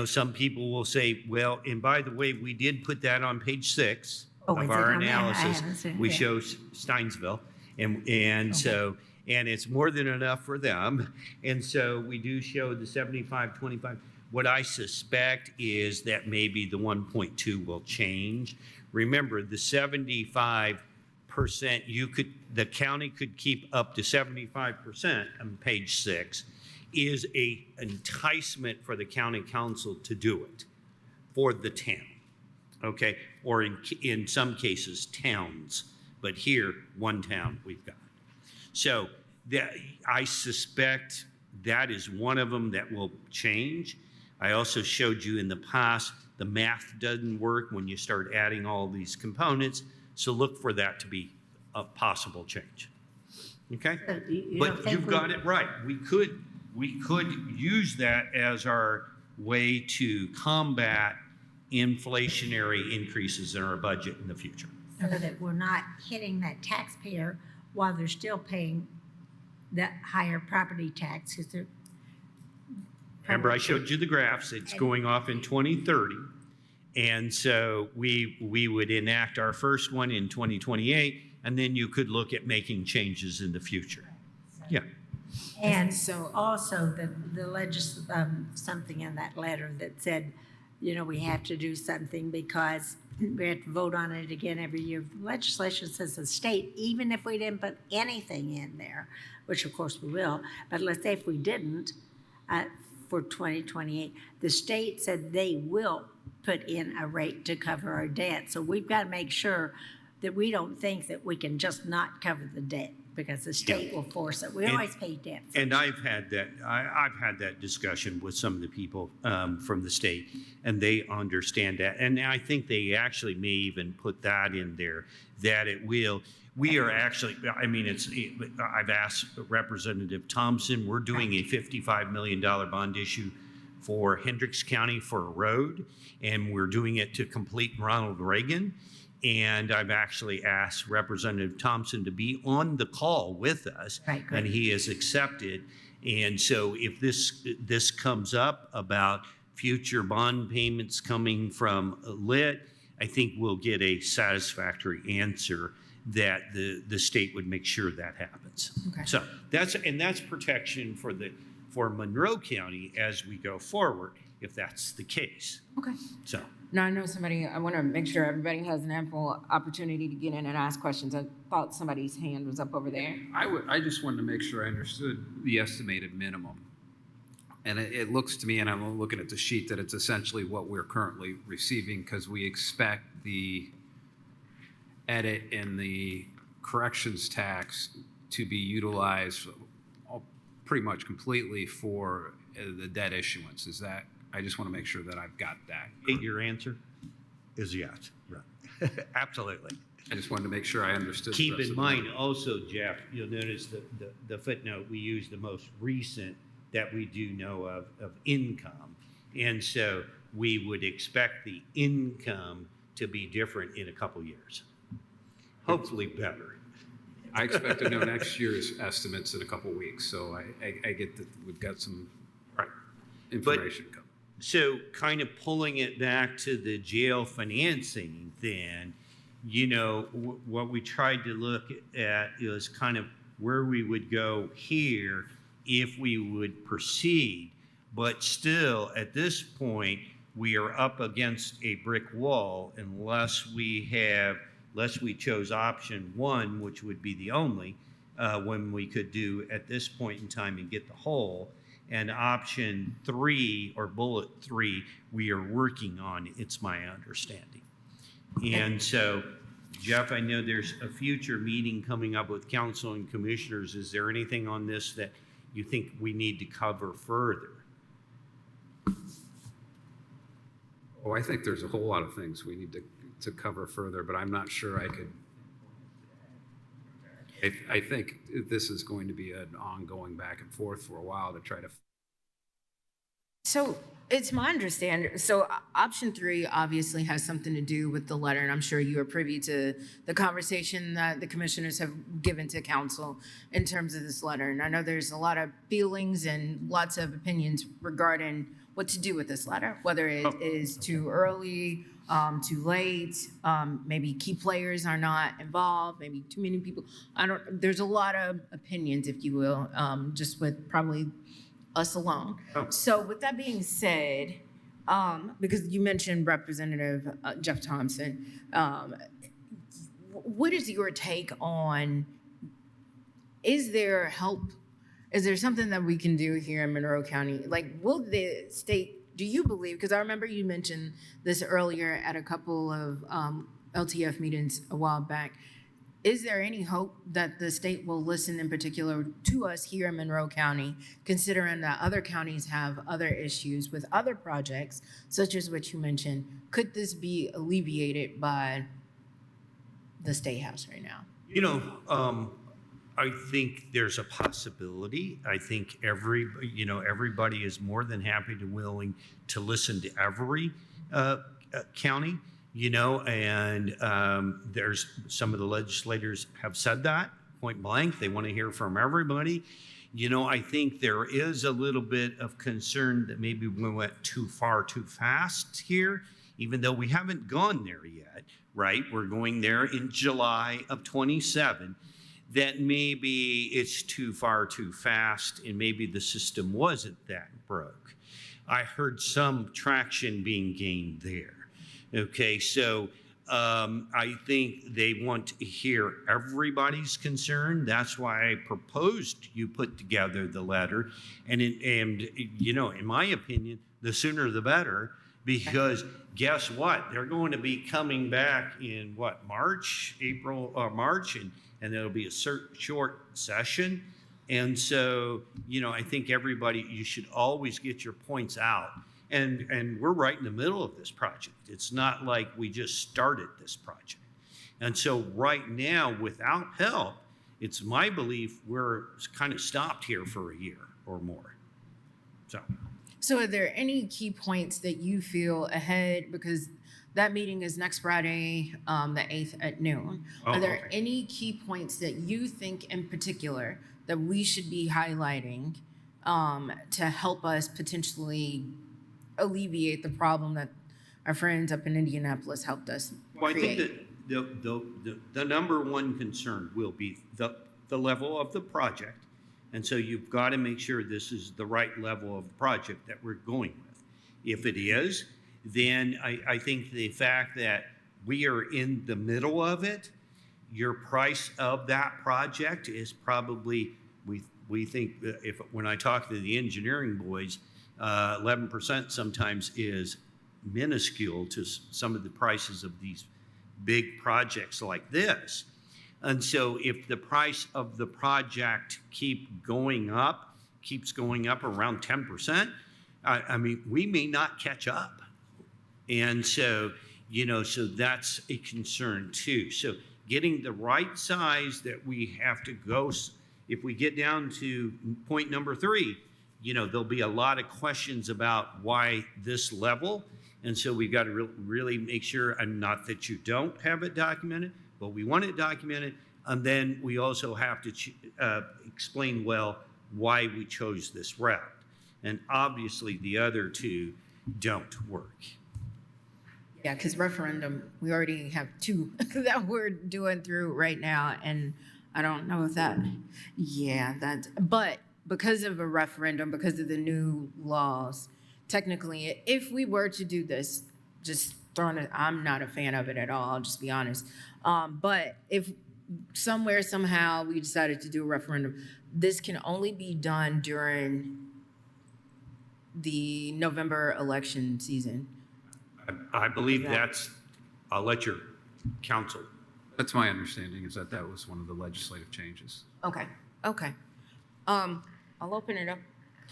Some people will say, well, and by the way, we did put that on page 6. Oh, of is it our on there? I analysis. haven't seen it We yet. show Steinsville, and it's more than enough for them. And so we do show the 75, 25. What I suspect is that maybe the 1.2 will change. Remember, the 75%, the county could keep up to 75% on page 6, is a enticement for the county council to do it for the town, okay? Or in some cases, towns, but here, one town we've got. So I suspect that is one of them that will change. I also showed you in the past, the math doesn't work when you start adding all these components, so look for that to be a possible change, okay? You don't But think you've got it right. We could use that as our way to combat inflationary increases in our budget in the future. So that we're not hitting that taxpayer while they're still paying that higher property tax, because they're. Remember, I showed you the graphs. It's going off in 2030. And so we would enact our first one in 2028, and then you could look at making changes in the future. Yeah. And So- also something in that letter that said, we have to do something because we have to vote on it again every year. Legislation says the state, even if we didn't put anything in there, which of course we will, but let's say if we didn't, for 2028, the state said they will put in a rate to cover our debt. So we've got to make sure that we don't think that we can just not cover the debt because the state will force it. We always pay debt. And I've had that discussion with some of the people from the state, and they understand that. And I think they actually may even put that in there, that it will. We are actually, I've asked Representative Thompson, we're doing a $55 million bond issue for Hendricks County for a road, and we're doing it to complete Ronald Reagan. And I've actually asked Representative Thompson to be on the call with us, and he has accepted. And so if this comes up about future bond payments coming from lit, I think we'll get a satisfactory answer that the state would make sure that happens. Okay. So that's protection for Monroe County as we go forward, if that's the case. Okay. So. Now, I know I want to make sure everybody has an ample opportunity to get in and ask questions. I thought somebody's hand was up over there. I just wanted to make sure I understood the estimated minimum. And it looks to me, and I'm looking at the sheet, that it's essentially what we're currently receiving because we expect the edit in the corrections tax to be utilized pretty much completely for the debt issuance. Is that, I just want to make sure that I've got that. Your answer is yes. Right. Absolutely. I just wanted to make sure I understood. Keep in mind also, Jeff, you'll notice the footnote, we use the most recent that we do know of income. And so we would expect the income to be different in a couple years. Hopefully better. I expect to know next year's estimates in a couple weeks, so I get that we've got some information coming. So kind of pulling it back to the jail financing then, what we tried to look at is kind of where we would go here if we would proceed. But still, at this point, we are up against a brick wall unless we chose option 1, which would be the only one we could do at this point in time and get the whole. And option 3 or bullet 3, we are working on, it's my understanding. And so, Jeff, I know there's a future meeting coming up with council and commissioners. Is there anything on this that you think we need to cover further? Oh, I think there's a whole lot of things we need to cover further, but I'm not sure I could. I think this is going to be an ongoing back and forth for a while to try to. So it's my understanding. So option 3 obviously has something to do with the letter, and I'm sure you are privy to the conversation that the commissioners have given to council in terms of this letter. And I know there's a lot of feelings and lots of opinions regarding what to do with this letter, whether it is too early too late. Maybe key players are not involved, maybe too many people. There's a lot of opinions, if you will, just with probably us alone. Oh. So with that being said, because you mentioned Representative Jeff Thompson, what is your take on, is there something that we can do here in Monroe County? Like, will the state, do you believe, because I remember you mentioned this earlier at a couple of LTF meetings a while back, is there any hope that the state will listen in particular to us here in Monroe County, considering that other counties have other issues with other projects, such as what you mentioned? Could this be alleviated by the State House right now? I think there's a possibility. I think everybody is more than happy to willing to listen to every county, and there's some of the legislators have said that point blank. They want to hear from everybody. I think there is a little bit of concern that maybe we went too far too fast here, even though we haven't gone there yet, right? We're going there in July of 27. That maybe it's too far too fast and maybe the system wasn't that broke. I heard some traction being gained there. Okay, so I think they want to hear everybody's concern. That's why I proposed you put together the letter. And in my opinion, the sooner the better, because guess what? They're going to be coming back in March, and it'll be a short session. And so, I think you should always get your points out. And we're right in the middle of this project. It's not like we just started this project. And so right now, without help, it's my belief we're kind of stopped here for a year or more. So are there any key points that you feel ahead, because that meeting is next Friday, the 8th at noon. Are there any key points that you think in particular that we should be highlighting to help us potentially alleviate the problem that our friends up in Indianapolis helped us create? I think that the number one concern will be the level of the project. And so you've got to make sure this is the right level of the project that we're going with. If it is, then I think the fact that we are in the middle of it, your price of that project is probably, we think, when I talk to the engineering boys, 11% sometimes is minuscule to some of the prices of these big projects like this. And so if the price of the project keeps going up around 10%, we may not catch up. And so, so that's a concern too. So getting the right size that we have to go, if we get down to point number 3, there'll be a lot of questions about why this level. And so we've got to really make sure, and not that you don't have it documented, but we want it documented. And then we also have to explain well why we chose this route. And obviously the other two don't work. Yeah, because referendum, we already have 2 that we're doing through right now. And I don't know if but because of a referendum, because of the new laws, technically, if we were to do this, I'm not a fan of it at all, I'll just be honest. But if somehow we decided to do a referendum, this can only be done during the November election season. I believe I'll let your counsel. That's my understanding, is that was one of the legislative changes. Okay. I'll open it up.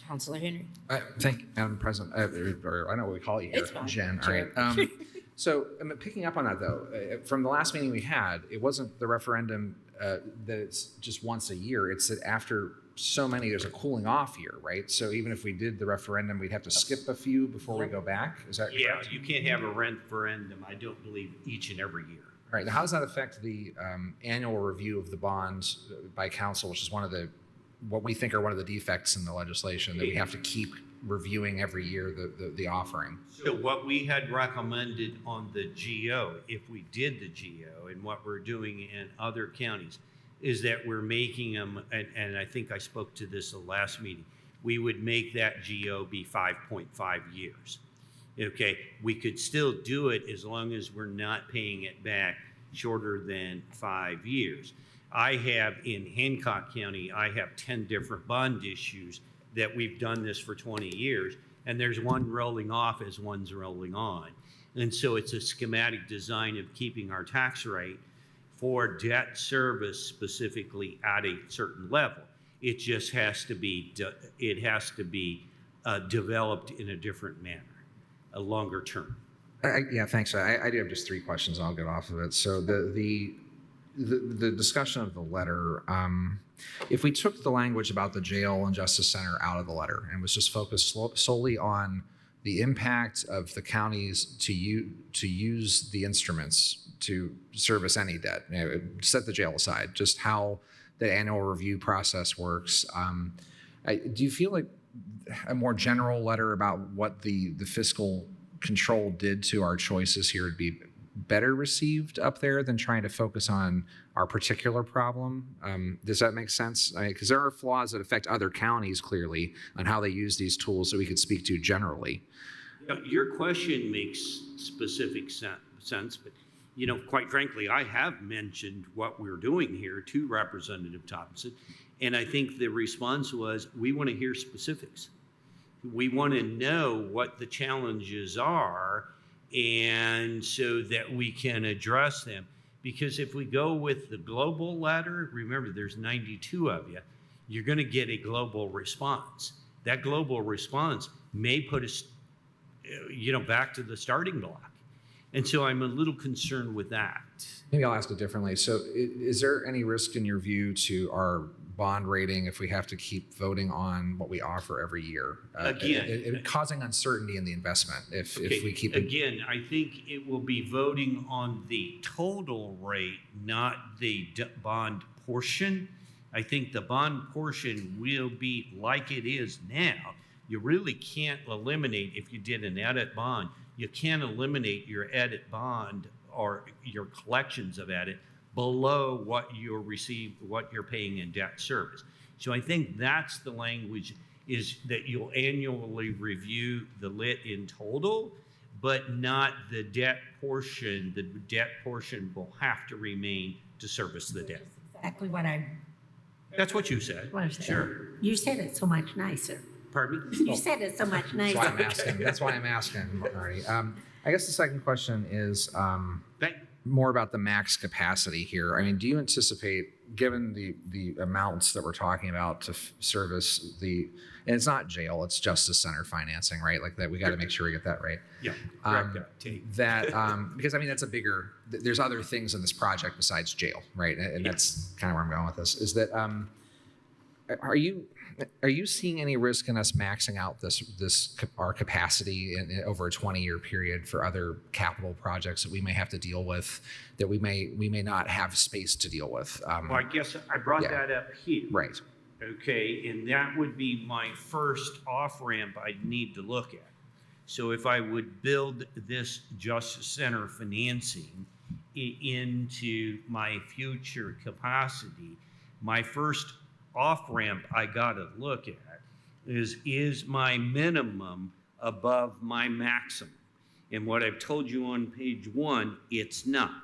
Councilor Henry. Thank you, Madam President. I don't know what we call you here, It's fine. Jen. Sure. All right. So picking up on that, though, from the last meeting we had, it wasn't the referendum that it's just once a year. It's that after so many, there's a cooling off year, right? So even if we did the referendum, we'd have to skip a few before we go back. Is that correct? Yeah, you can't have a referendum, I don't believe, each and every year. All right. Now, how does that affect the annual review of the bonds by council, which is what we think are one of the defects in the legislation that we have to keep reviewing every year the offering. So what we had recommended on the GO, if we did the GO, and what we're doing in other counties, is that we're making them, and I think I spoke to this the last meeting, we would make that GO be 5.5 years. Okay, we could still do it as long as we're not paying it back shorter than 5 years. I have in Hancock County, I have 10 different bond issues that we've done this for 20 years, and there's one rolling off as one's rolling on. And so it's a schematic design of keeping our tax rate for debt service specifically at a certain level. It just has to be, developed in a different manner, a longer term. Yeah, thanks. I do have just 3 questions. I'll get off of it. So the discussion of the letter, if we took the language about the jail and justice center out of the letter and was just focused solely on the impact of the counties to use the instruments to service any debt, set the jail aside, just how the annual review process works. Do you feel like a more general letter about what the fiscal control did to our choices here would be better received up there than trying to focus on our particular problem? Does that make sense? Because there are flaws that affect other counties clearly on how they use these tools that we could speak to generally. Your question makes specific sense, but quite frankly, I have mentioned what we're doing here to Representative Thompson, and I think the response was, we want to hear specifics. We want to know what the challenges are, and so that we can address them. Because if we go with the global ladder, remember there's 92 of you, you're going to get a global response. That global response may put us, back to the starting block. And so I'm a little concerned with that. Maybe I'll ask it differently. So is there any risk in your view to our bond rating if we have to keep voting on what we offer every year? Again, causing uncertainty in the investment if we keep it. Again, I think it will be voting on the total rate, not the bond portion. I think the bond portion will be like it is now. You really can't eliminate, if you did an edit bond, you can't eliminate your edit bond or your collections of edit below what you're paying in debt service. So I think that's the language, is that you'll annually review the lit in total, but not the debt portion. The debt portion will have to remain to service the debt. Exactly That's what you said. Sure. You said it so much nicer. Pardon me? You said it so much nicer. That's why I'm asking, Marty. I guess the second question is more about the max capacity here. I mean, do you anticipate, given the amounts that we're talking about to service and it's not jail, it's justice center financing, right? Like that, we got to make sure we get that right. Yeah, correct that. Because I mean, that's there's other things in this project besides jail, right? And that's kind of where I'm going with this, is that, are you seeing any risk in us maxing out our capacity over a 20-year period for other capital projects that we may have to deal with, that we may not have space to deal with? Well, I guess I brought that up here. Right. Okay, and that would be my first off-ramp I'd need to look at. So if I would build this Justice Center financing into my future capacity, my first off-ramp I gotta look at is my minimum above my maximum? And what I've told you on page 1, it's not.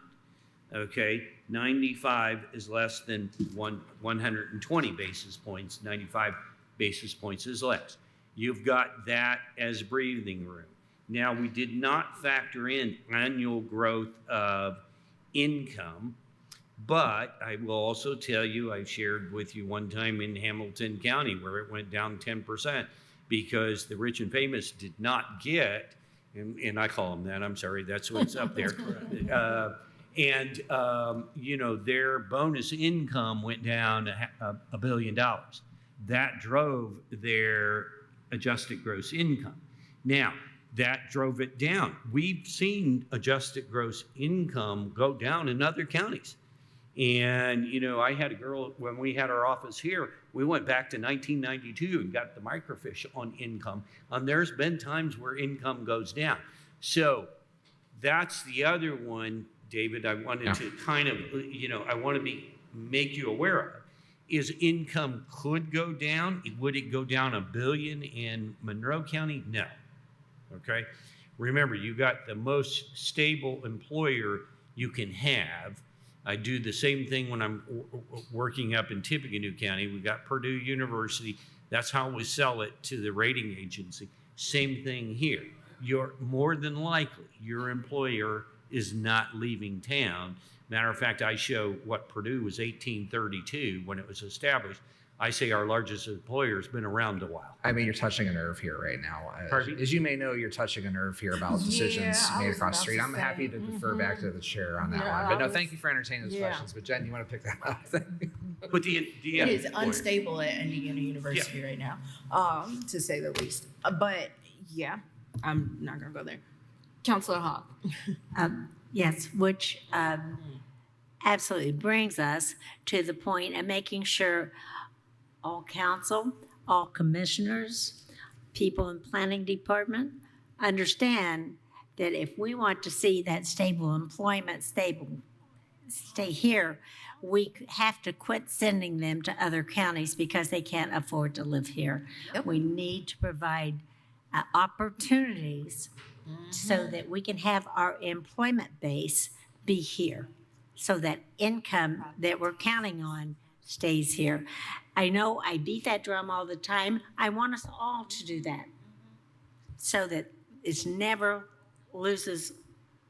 Okay, 95 is less than 120 basis points, 95 basis points is less. You've got that as breathing room. Now, we did not factor in annual growth of income, but I will also tell you, I shared with you one time in Hamilton County where it went down 10% because the rich and famous did not get, and I call them that, I'm sorry, that's what's up there. Their bonus income went down $1 billion. That drove their adjusted gross income. Now, that drove it down. We've seen adjusted gross income go down in other counties. And, you know, I had a girl, when we had our office here, we went back to 1992 and got the microfiche on income. There's been times where income goes down. So that's the other one, David, I wanted to kind of, you know, I want to make you aware of, is income could go down. Would it go down $1 billion in Monroe County? No. Okay. Remember, you got the most stable employer you can have. I do the same thing when I'm working up in Tippecanoe County. We got Purdue University. That's how we sell it to the rating agency. Same thing here. You're more than likely, your employer is not leaving town. Matter of fact, I show what Purdue was 1832 when it was established. I say our largest employer has been around a while. I mean, you're touching a nerve here right now. Pardon me? As you may know, you're touching a nerve here about decisions Yeah, I made was across the about street. to I'm happy say, to defer back to the chair on that Yeah, one. But I no, was- thank you for entertaining those yeah. questions. But Jen, you want to pick that up? But the It is unstable at Indiana University right now, to say the least. But yeah, I'm not gonna go there. Counselor Hawk. Yes, which absolutely brings us to the point of making sure all council, all commissioners, people in planning department understand that if we want to see that stable employment stay here, we have to quit sending them to other counties because they can't afford to live here. Yep. We need to provide opportunities so that we can have our employment base be here, so that income that we're counting on stays here. I know I beat that drum all the time. I want us all to do that so that it never loses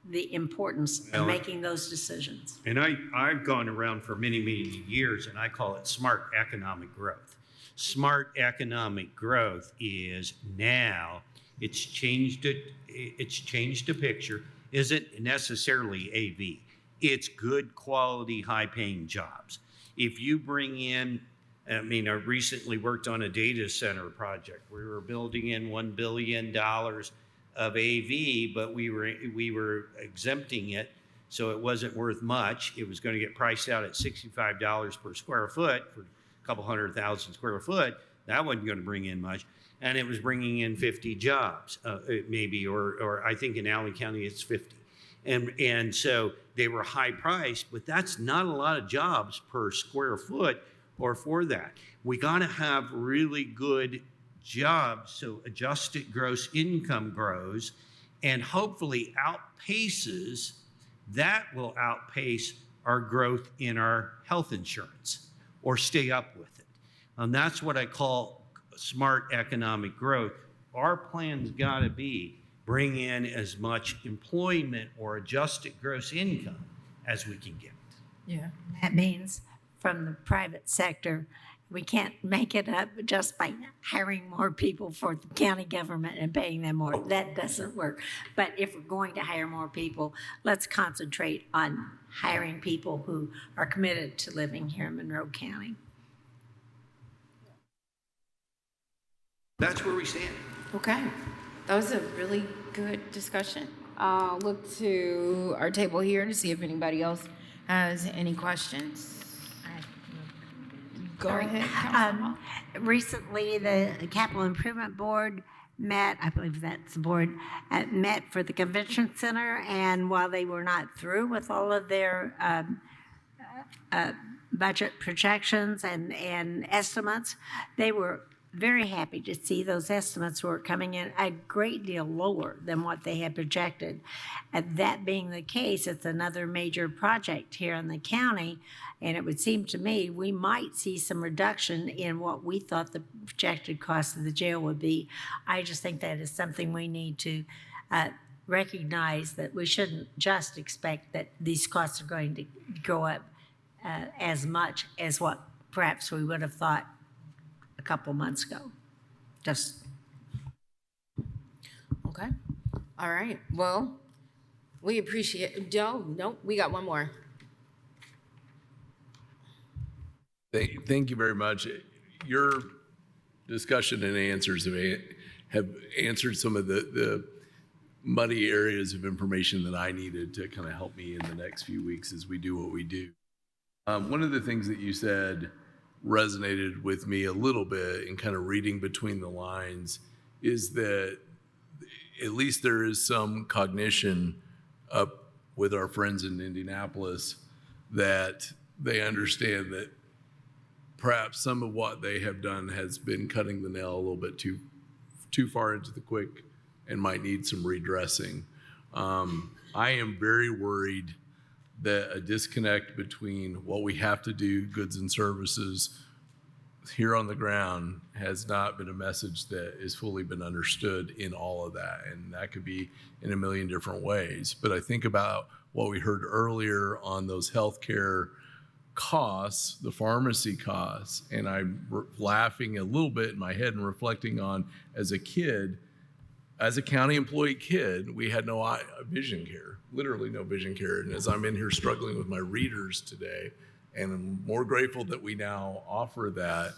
the importance of making those decisions. And I've gone around for many, many years, and I call it smart economic growth. Smart economic growth is now, it's changed the picture, isn't necessarily AV. It's good quality, high-paying jobs. If you bring in, I mean, I recently worked on a data center project. We were building in $1 billion of AV, but we were exempting it, so it wasn't worth much. It was going to get priced out at $65 per square foot for a couple 100,000 square foot. That wasn't going to bring in much, and it was bringing in 50 jobs, maybe, or I think in Allen County it's 50. And so they were high priced, but that's not a lot of jobs per square foot or for that. We got to have really good jobs so adjusted gross income grows and hopefully outpaces, that will outpace our growth in our health insurance or stay up with it. And that's what I call smart economic growth. Our plan's got to be bring in as much employment or adjusted gross income as we can get. Yeah. That means from the private sector, we can't make it up just by hiring more people for the county government and paying them more. That doesn't work. But if we're going to hire more people, let's concentrate on hiring people who are committed to living here in Monroe County. That's where we stand. Okay. That was a really good discussion. I'll look to our table here to see if anybody else has any questions. Go ahead, Councilor Hall. Recently, the Capital Improvement Board met, I believe that's the board, met for the convention center, and while they were not through with all of their budget projections and estimates, they were very happy to see those estimates were coming in a great deal lower than what they had projected. And that being the case, it's another major project here in the county, and it would seem to me we might see some reduction in what we thought the projected cost of the jail would be. I just think that is something we need to recognize, that we shouldn't just expect that these costs are going to go up as much as what perhaps we would have thought a couple months ago. Just Okay. All right. Well, we appreciate. No, we got one more. Thank you very much. Your discussion and answers have answered some of the muddy areas of information that I needed to kind of help me in the next few weeks as we do what we do. One of the things that you said resonated with me a little bit in kind of reading between the lines is that at least there is some cognition up with our friends in Indianapolis that they understand that perhaps some of what they have done has been cutting the nail a little bit too far into the quick and might need some redressing. I am very worried that a disconnect between what we have to do, goods and services, here on the ground has not been a message that has fully been understood in all of that. And that could be in a million different ways. But I think about what we heard earlier on those healthcare costs, the pharmacy costs, and I'm laughing a little bit in my head and reflecting on as a kid, as a county employee kid, we had no vision care, literally no vision care. And as I'm in here struggling with my readers today, and I'm more grateful that we now offer that,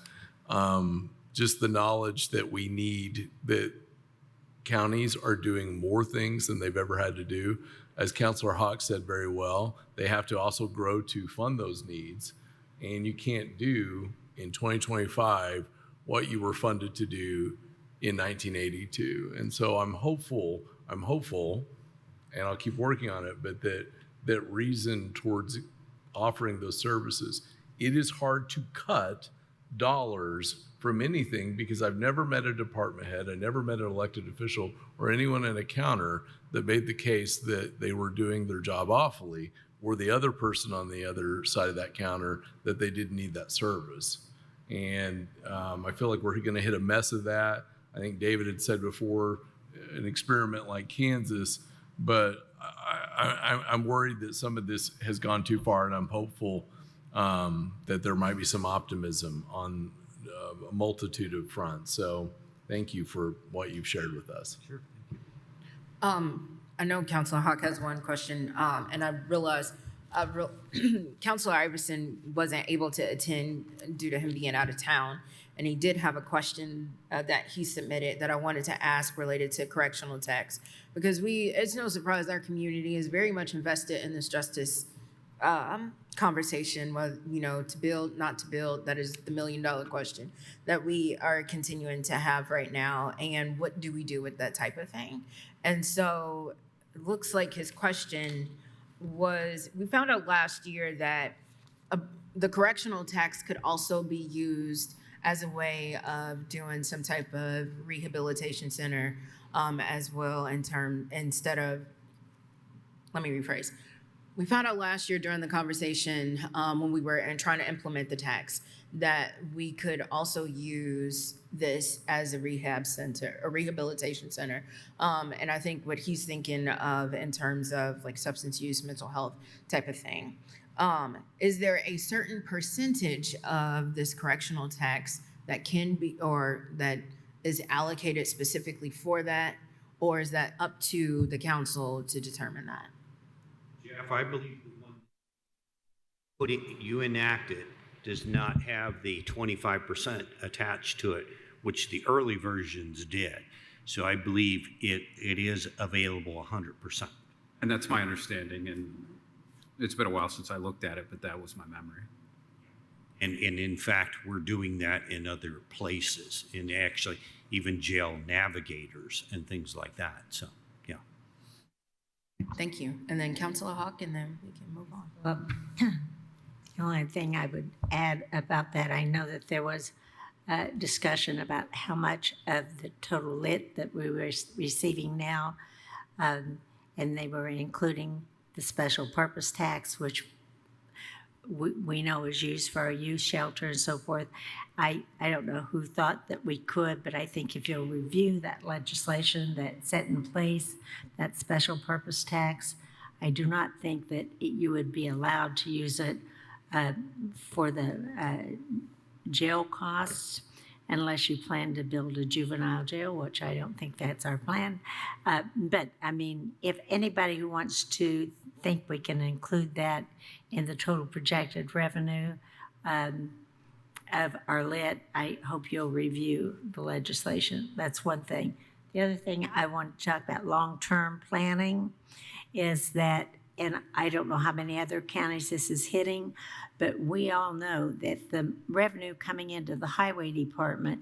just the knowledge that we need, that counties are doing more things than they've ever had to do. As Councilor Hawk said very well, they have to also grow to fund those needs. And you can't do in 2025 what you were funded to do in 1982. And so I'm hopeful, and I'll keep working on it, but that reason towards offering those services, it is hard to cut dollars from anything because I've never met a department head, I never met an elected official or anyone in a counter that made the case that they were doing their job awfully, or the other person on the other side of that counter that they didn't need that service. And I feel like we're going to hit a mess of that. I think David had said before, an experiment like Kansas, but I'm worried that some of this has gone too far, and I'm hopeful that there might be some optimism on a multitude of fronts. So thank you for what you've shared with us. Sure. I know Councilor Hawk has one question, and I realized Councilor Iverson wasn't able to attend due to him being out of town, and he did have a question that he submitted that I wanted to ask related to correctional tax, because it's no surprise our community is very much invested in this justice conversation, whether, to build, not to build. That is the $1 million question that we are continuing to have right now. And what do we do with that type of thing? And so it looks like his question was, we found out last year that the correctional tax could also be used as a way of doing some type of rehabilitation center as well instead of, let me rephrase. We found out last year during the conversation when we were trying to implement the tax that we could also use this as a rehab center, a rehabilitation center. And I think what he's thinking of in terms of like substance use, mental health type of thing. Is there a certain percentage of this correctional tax that can be, or that is allocated specifically for that? Or is that up to the council to determine that? Jeff, I believe the one you enacted does not have the 25% attached to it, which the early versions did. So I believe it is available 100%. And that's my understanding, and it's been a while since I looked at it, but that was my memory. And in fact, we're doing that in other places, in actually even jail navigators and things like that. So, yeah. Thank you. And then Councilor Hawk, and then we can move on. Well, the only thing I would add about that, I know that there was a discussion about how much of the total lit that we were receiving now, and they were including the special purpose tax, which we know is used for a youth shelter and so forth. I don't know who thought that we could, but I think if you'll review that legislation that's set in place, that special purpose tax, I do not think that you would be allowed to use it for the jail costs unless you plan to build a juvenile jail, which I don't think that's our plan. But I mean, if anybody who wants to think we can include that in the total projected revenue of our lit, I hope you'll review the legislation. That's one thing. The other thing I want to talk about long-term planning is that and I don't know how many other counties this is hitting, but we all know that the revenue coming into the highway department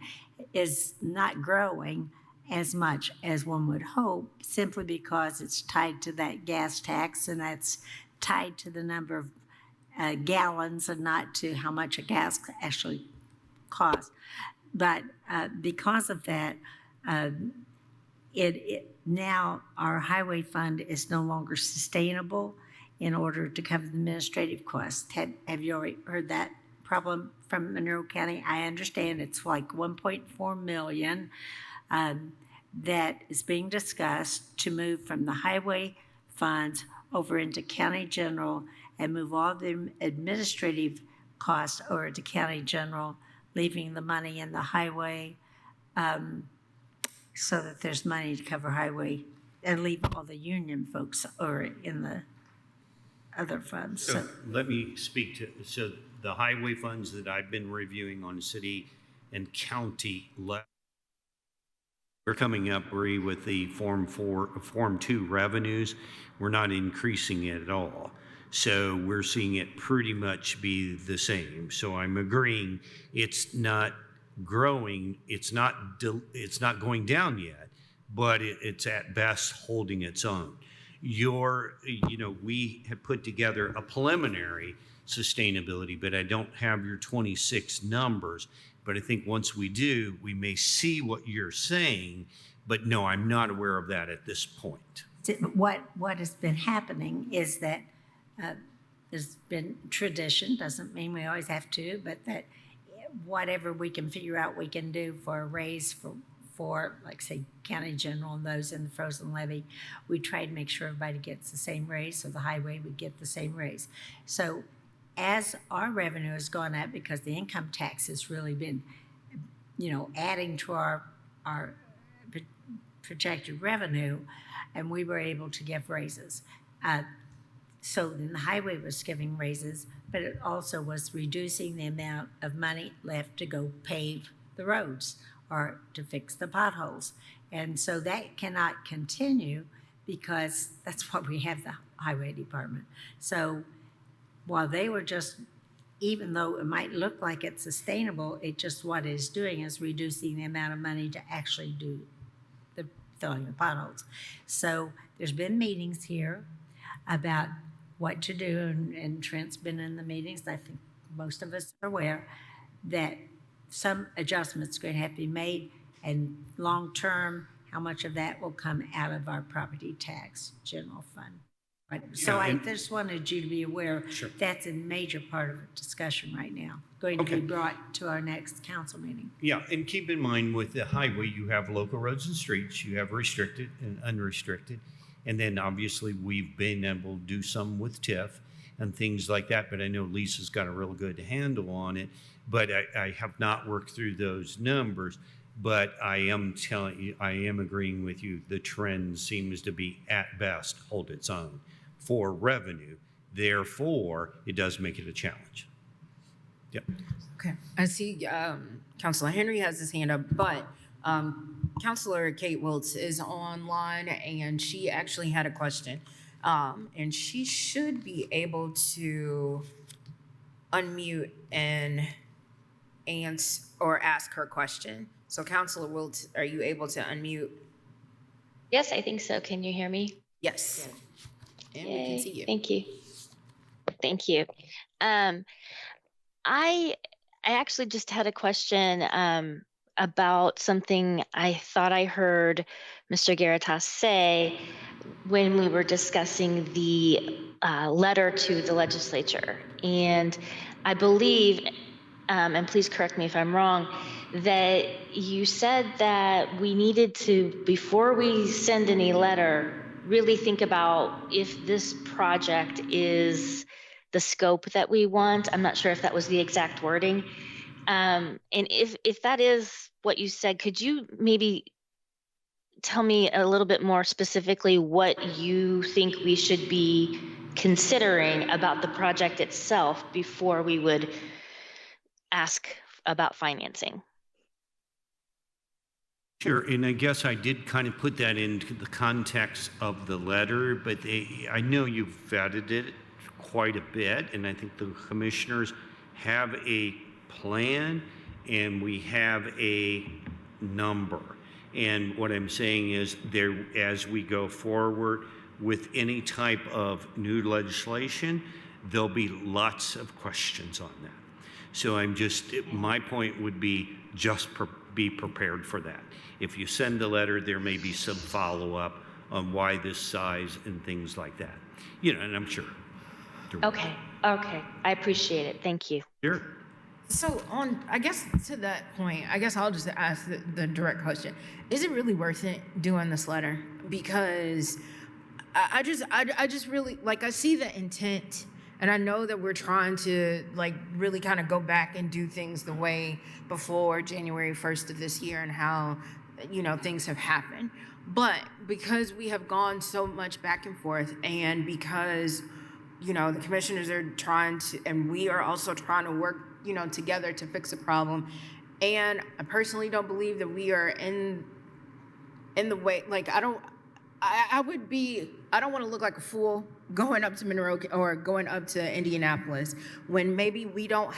is not growing as much as one would hope, simply because it's tied to that gas tax, and that's tied to the number of gallons and not to how much a gas actually costs. But because of that, now our highway fund is no longer sustainable in order to cover the administrative costs. Have you already heard that problem from Monroe County? I understand it's like 1.4 million that is being discussed to move from the highway funds over into county general and move all the administrative costs over to county general, leaving the money in the highway so that there's money to cover highway, and leave all the union folks or in the other funds. So let me speak to, so the highway funds that I've been reviewing on city and county level, we're coming up, Bree, with the Form 2 revenues. We're not increasing it at all. So we're seeing it pretty much be the same. So I'm agreeing it's not growing, it's not going down yet, but it's at best holding its own. We have put together a preliminary sustainability, but I don't have your 26 numbers. But I think once we do, we may see what you're saying, but no, I'm not aware of that at this point. What has been happening is that there's been tradition, doesn't mean we always have to, but that whatever we can figure out we can do for a raise for like say county general and those in the frozen levy, we try to make sure everybody gets the same raise, so the highway would get the same raise. So as our revenue has gone up, because the income tax has really been, adding to our projected revenue, and we were able to give raises. So then the highway was giving raises, but it also was reducing the amount of money left to go pave the roads or to fix the potholes. And so that cannot continue, because that's what we have the highway department. So while they were just, even though it might look like it's sustainable, it just, what it's doing is reducing the amount of money to actually do the filling the potholes. So there's been meetings here about what to do, and Trent's been in the meetings. I think most of us are aware that some adjustments are going to have to be made, and long-term, how much of that will come out of our property tax general fund. Right. So I just wanted you to be aware that's a major part of the discussion right now, going to be brought to our next council meeting. Yeah, and keep in mind with the highway, you have local roads and streets, you have restricted and unrestricted. And then obviously we've been able to do some with TIF and things like that, but I know Lisa's got a real good handle on it. But I have not worked through those numbers, but I am telling you, I am agreeing with you. The trend seems to be at best hold its own for revenue. Therefore, it does make it a challenge. Yep. Okay, I see Councilor Henry has his hand up, but Councilor Kate Wiltz is online, and she actually had a question. And she should be able to unmute and answer or ask her question. So Councilor Wiltz, are you able to unmute? Yes, I think so. Can you hear me? Yes. And we can see you. Thank you. Thank you. I actually just had a question about something I thought I heard Mr. Garitas say when we were discussing the letter to the legislature. And I believe, and please correct me if I'm wrong, that you said that we needed to, before we send any letter, really think about if this project is the scope that we want. I'm not sure if that was the exact wording. And if that is what you said, could you maybe tell me a little bit more specifically what you think we should be considering about the project itself before we would ask about financing? Sure, and I guess I did kind of put that into the context of the letter, but I know you've vetted it quite a bit, and I think the commissioners have a plan and we have a number. And what I'm saying is there, as we go forward with any type of new legislation, there'll be lots of questions on that. So my point would be just be prepared for that. If you send a letter, there may be some follow-up on why this size and things like that. And I'm sure. Okay, I appreciate it. Thank you. Sure. So I guess to that point, I guess I'll just ask the direct question. Is it really worth it doing this letter? Because I just really, like, I see the intent, and I know that we're trying to, like, really kind of go back and do things the way before January 1st of this year and how, things have happened. But because we have gone so much back and forth, and because, the commissioners are trying to, and we are also trying to work, together to fix a problem. And I personally don't believe that we are in the way, like, I don't want to look like a fool going up to Monroe or going up to Indianapolis when maybe we've not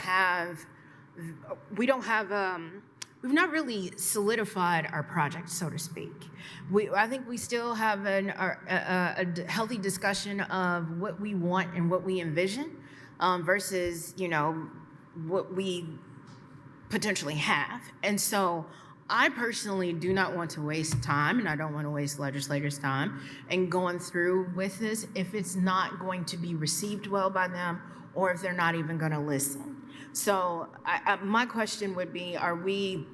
really solidified our project, so to speak. I think we still have a healthy discussion of what we want and what we envision versus, what we potentially have. And so I personally do not want to waste time, and I don't want to waste legislators' time in going through with this if it's not going to be received well by them or if they're not even going to listen. So my question would be, are we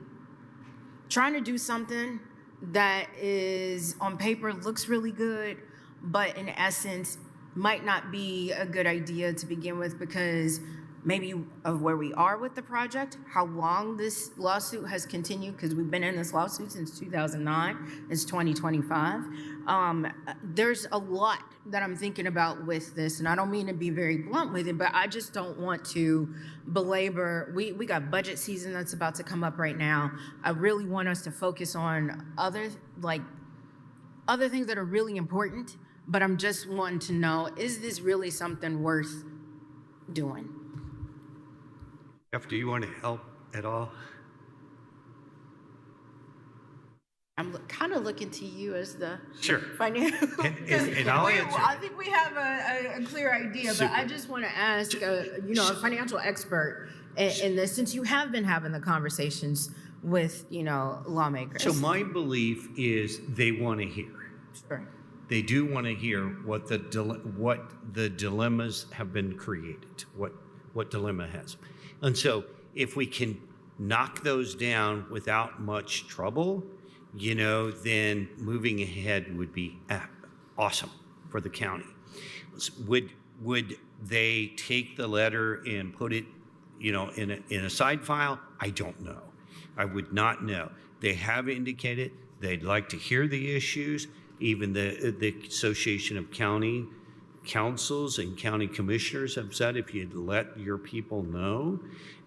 trying to do something that is on paper looks really good, but in essence might not be a good idea to begin with because maybe of where we are with the project, how long this lawsuit has continued, because we've been in this lawsuit since 2009, it's 2025. There's a lot that I'm thinking about with this, and I don't mean to be very blunt with it, but I just don't want to belabor. We got budget season that's about to come up right now. I really want us to focus on other things that are really important, but I'm just wanting to know, is this really something worth doing? Jeff, do you want to help at all? I'm kind of looking to you as the Sure. financial. And I'll answer. I think we have a clear idea, Super. but I just want to ask, a financial expert in this, since you have been having the conversations with, lawmakers. So my belief is they want to hear. Sure. They do want to hear what the dilemmas have been created, what dilemma has. And so if we can knock those down without much trouble, then moving ahead would be awesome for the county. Would they take the letter and put it, in a side file? I don't know. I would not know. They have indicated they'd like to hear the issues. Even the Association of County Councils and County Commissioners have said if you'd let your people know,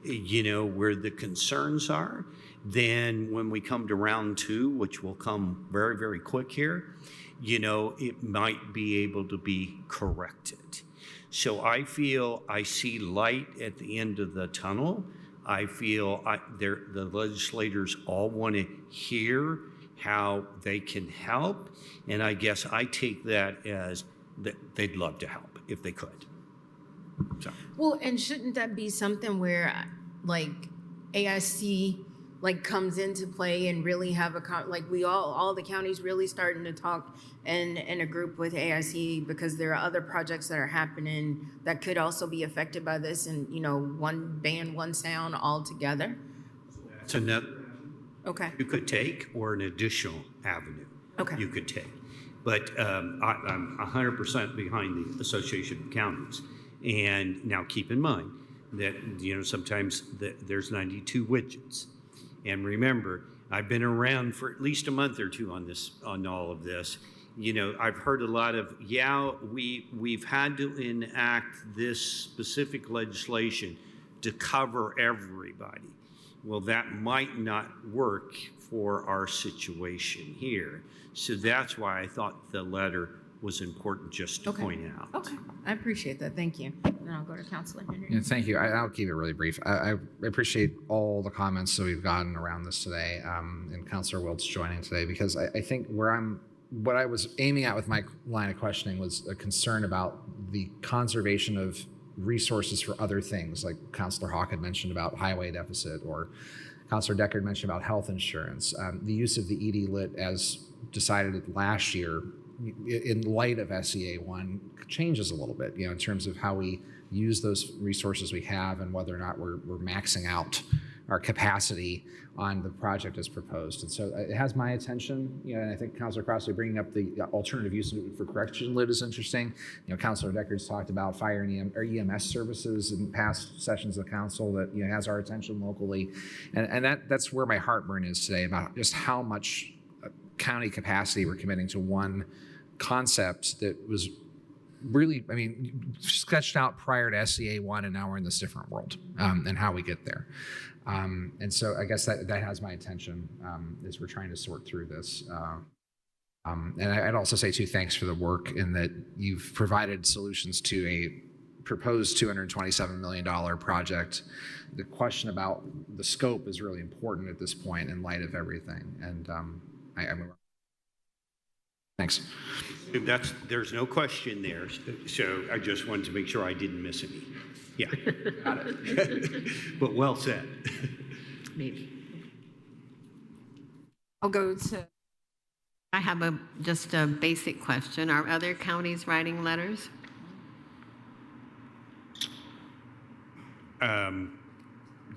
where the concerns are, then when we come to round two, which will come very, very quick here, it might be able to be corrected. So I feel I see light at the end of the tunnel. I feel the legislators all want to hear how they can help. And I guess I take that as that they'd love to help if they could. So. Well, and shouldn't that be something where, like, AIC, like, comes into play and really have all the counties really starting to talk in a group with AIC, because there are other projects that are happening that could also be affected by this, and, one band, one sound all together? It's another okay. You could take, or an additional avenue okay. you could take. But I'm 100% behind the Association of Counties. And now keep in mind that, sometimes there's 92 widgets. And remember, I've been around for at least a month or two on all of this. I've heard a lot of, we've had to enact this specific legislation to cover everybody. Well, that might not work for our situation here. So that's why I thought the letter was important just to point out. Okay, I appreciate that. Thank you. And I'll go to Councilor Henry. Yeah, thank you. I'll keep it really brief. I appreciate all the comments that we've gotten around this today, and Councilor Wiltz joining today, because I think what I was aiming at with my line of questioning was a concern about the conservation of resources for other things, like Councilor Hawk had mentioned about highway deficit, or Councilor Deckard mentioned about health insurance. The use of the ED lit as decided last year in light of SEA1 changes a little bit, in terms of how we use those resources we have and whether or not we're maxing out our capacity on the project as proposed. And so it has my attention, and I think Councilor Crossley bringing up the alternative use for correction lit is interesting. Councilor Decker's talked about fire and EMS services in past sessions of council that has our attention locally. And that's where my heartburn is today, about just how much county capacity we're committing to one concept that was really, sketched out prior to SEA1, and now we're in this different world, and how we get there. And so I guess that has my attention as we're trying to sort through this. And I'd also say too, thanks for the work in that you've provided solutions to a proposed $227 million project. The question about the scope is really important at this point in light of everything. And thanks. There's no question there. So I just wanted to make sure I didn't miss any. Yeah, got it. But well said. Maybe. I'll go to. I have just a basic question. Are other counties writing letters?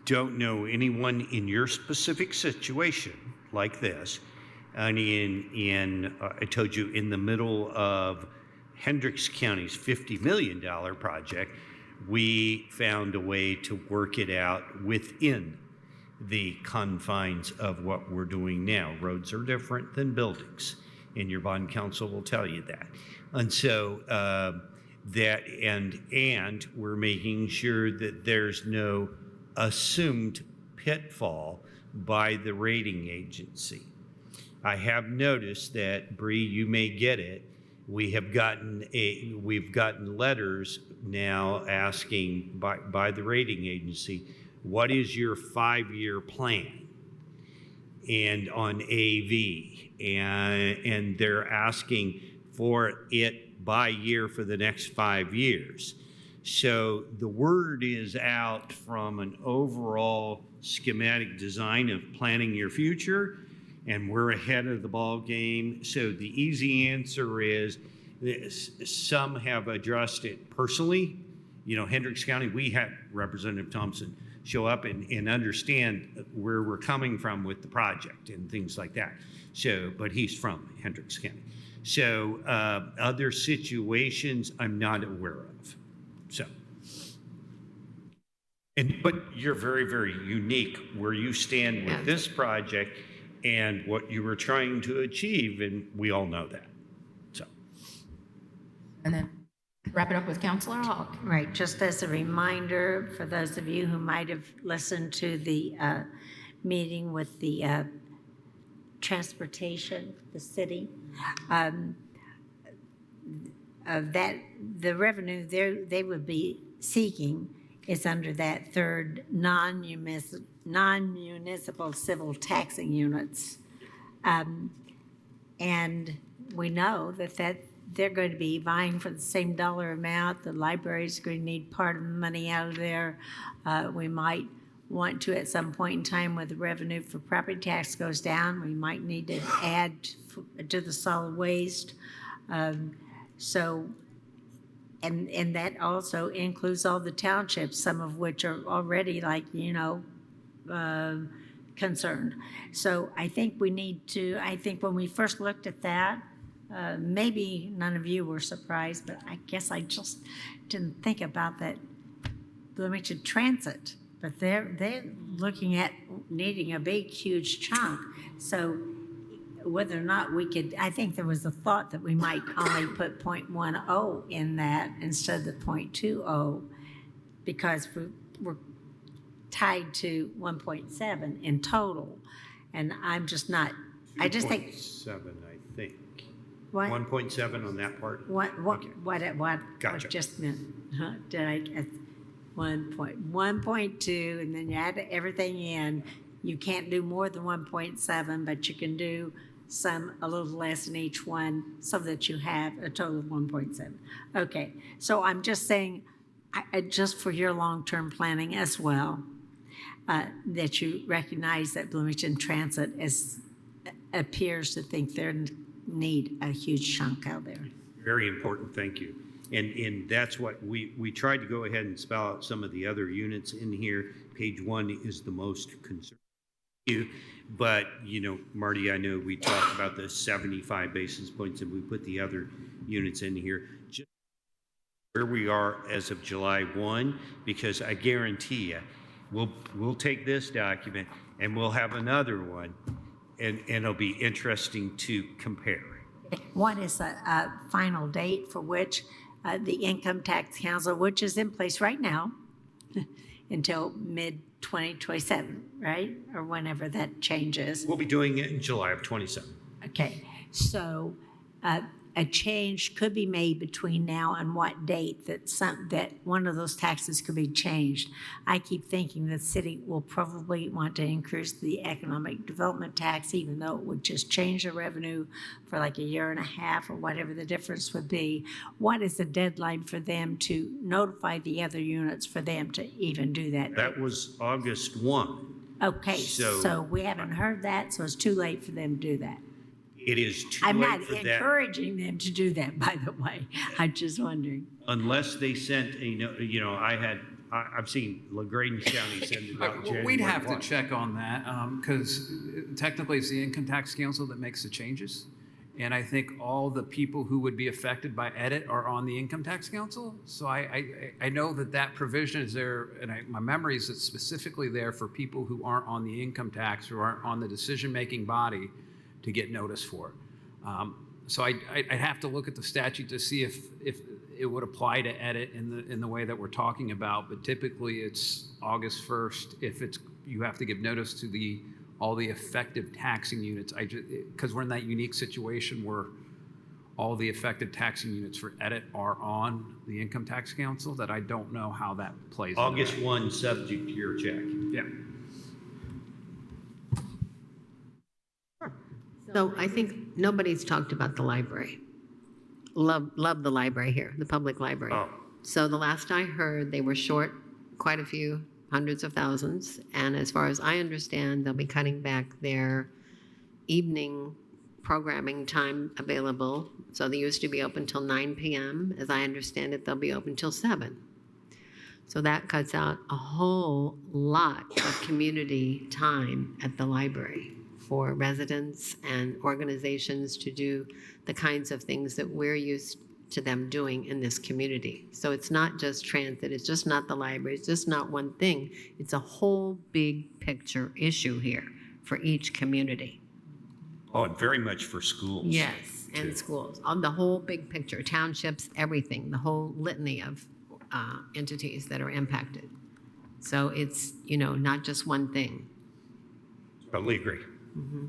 Don't know anyone in your specific situation like this. And I told you, in the middle of Hendricks County's $50 million project, we found a way to work it out within the confines of what we're doing now. Roads are different than buildings, and your bond counsel will tell you that. And so and we're making sure that there's no assumed pitfall by the rating agency. I have noticed that, Bree, you may get it. We've gotten letters now asking by the rating agency, what is your 5-year plan? And on AV, and they're asking for it by year for the next 5 years. So the word is out from an overall schematic design of planning your future, and we're ahead of the ball game. So the easy answer is some have addressed it personally. Hendricks County, we had Representative Thompson show up and understand where we're coming from with the project and things like that. So, but he's from Hendricks County. So other situations I'm not aware of. So, but you're very, very unique where you stand with this project and what you were trying to achieve, and we all know that. So, And then wrap it up with Councilor Hawk. Right, just as a reminder for those of you who might have listened to the meeting with the transportation, the city, that the revenue they would be seeking is under that third non-municipal civil taxing units. And we know that they're going to be vying for the same dollar amount. The library's going to need part of the money out of there. We might want to, at some point in time, where the revenue for property tax goes down, we might need to add to the solid waste. And that also includes all the townships, some of which are already concerned. So I think we need to, when we first looked at that, maybe none of you were surprised, but I guess I just didn't think about that limited transit. But they're looking at needing a big, huge chunk. So whether or not we could, I think there was a thought that we might only put 0.10 in that instead of the 0.20, because we're tied to 1.7 in total. And I'm just not, I just think, 2.7, I think. what? 1.7 on that part? What Gotcha. just meant, did I get 1.2, and then you add everything in, you can't do more than 1.7, but you can do a little less in each one, so that you have a total of 1.7. Okay, so I'm just saying, just for your long-term planning as well, that you recognize that Bloomington Transit appears to think they need a huge chunk out there. Very important, thank you. And that's what we tried to go ahead and spell out some of the other units in here. Page 1 is the most concerned. But, Marty, I know we talked about the 75 basis points and we put the other units in here. Just where we are as of July 1, because I guarantee you, we'll take this document and we'll have another one, and it'll be interesting to compare. What is a final date for which the Income Tax Council, which is in place right now, until mid-2027, right? Or whenever that changes. We'll be doing it in July of 27. Okay, so a change could be made between now and what date that one of those taxes could be changed. I keep thinking the city will probably want to increase the economic development tax, even though it would just change the revenue for like a year and a half or whatever the difference would be. What is the deadline for them to notify the other units for them to even do that? That was August 1. Okay, so we haven't heard that, so it's too late for them to do that. It is too I'm late not for that. encouraging them to do that, by the way. I'm just wondering. Unless they sent I've seen LaGrange County send it out January We'd have to 1. check on that, because technically it's the Income Tax Council that makes the changes. And I think all the people who would be affected by edit are on the Income Tax Council. So I know that provision is there, and my memory is it's specifically there for people who aren't on the income tax or aren't on the decision-making body to get notice for it. So I'd have to look at the statute to see if it would apply to edit in the way that we're talking about. But typically it's August 1st. If you have to give notice to all the effective taxing units. Because we're in that unique situation where all the effective taxing units for edit are on the Income Tax Council, that I don't know how that plays. August 1, subject to your check. Yeah. So I think nobody's talked about the library. Love the library here, the public library. Oh. So the last I heard, they were short quite a few hundreds of thousands. And as far as I understand, they'll be cutting back their evening programming time available. So they used to be open till 9 p.m. As I understand it, they'll be open till 7. So that cuts out a whole lot of community time at the library for residents and organizations to do the kinds of things that we're used to them doing in this community. So it's not just transit, it's just not the library, it's just not one thing. It's a whole big picture issue here for each community. Oh, and very much for schools. Yes, and too. schools, on the whole big picture, townships, everything, the whole litany of entities that are impacted. So it's, not just one thing. Totally agree. Mm-hmm.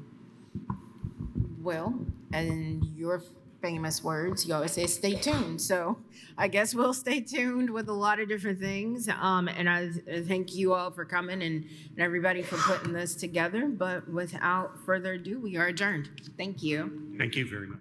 Well, and your famous words, you always say stay tuned. So I guess we'll stay tuned with a lot of different things. And I thank you all for coming and everybody for putting this together. But without further ado, we are adjourned. Thank you. Thank you very much.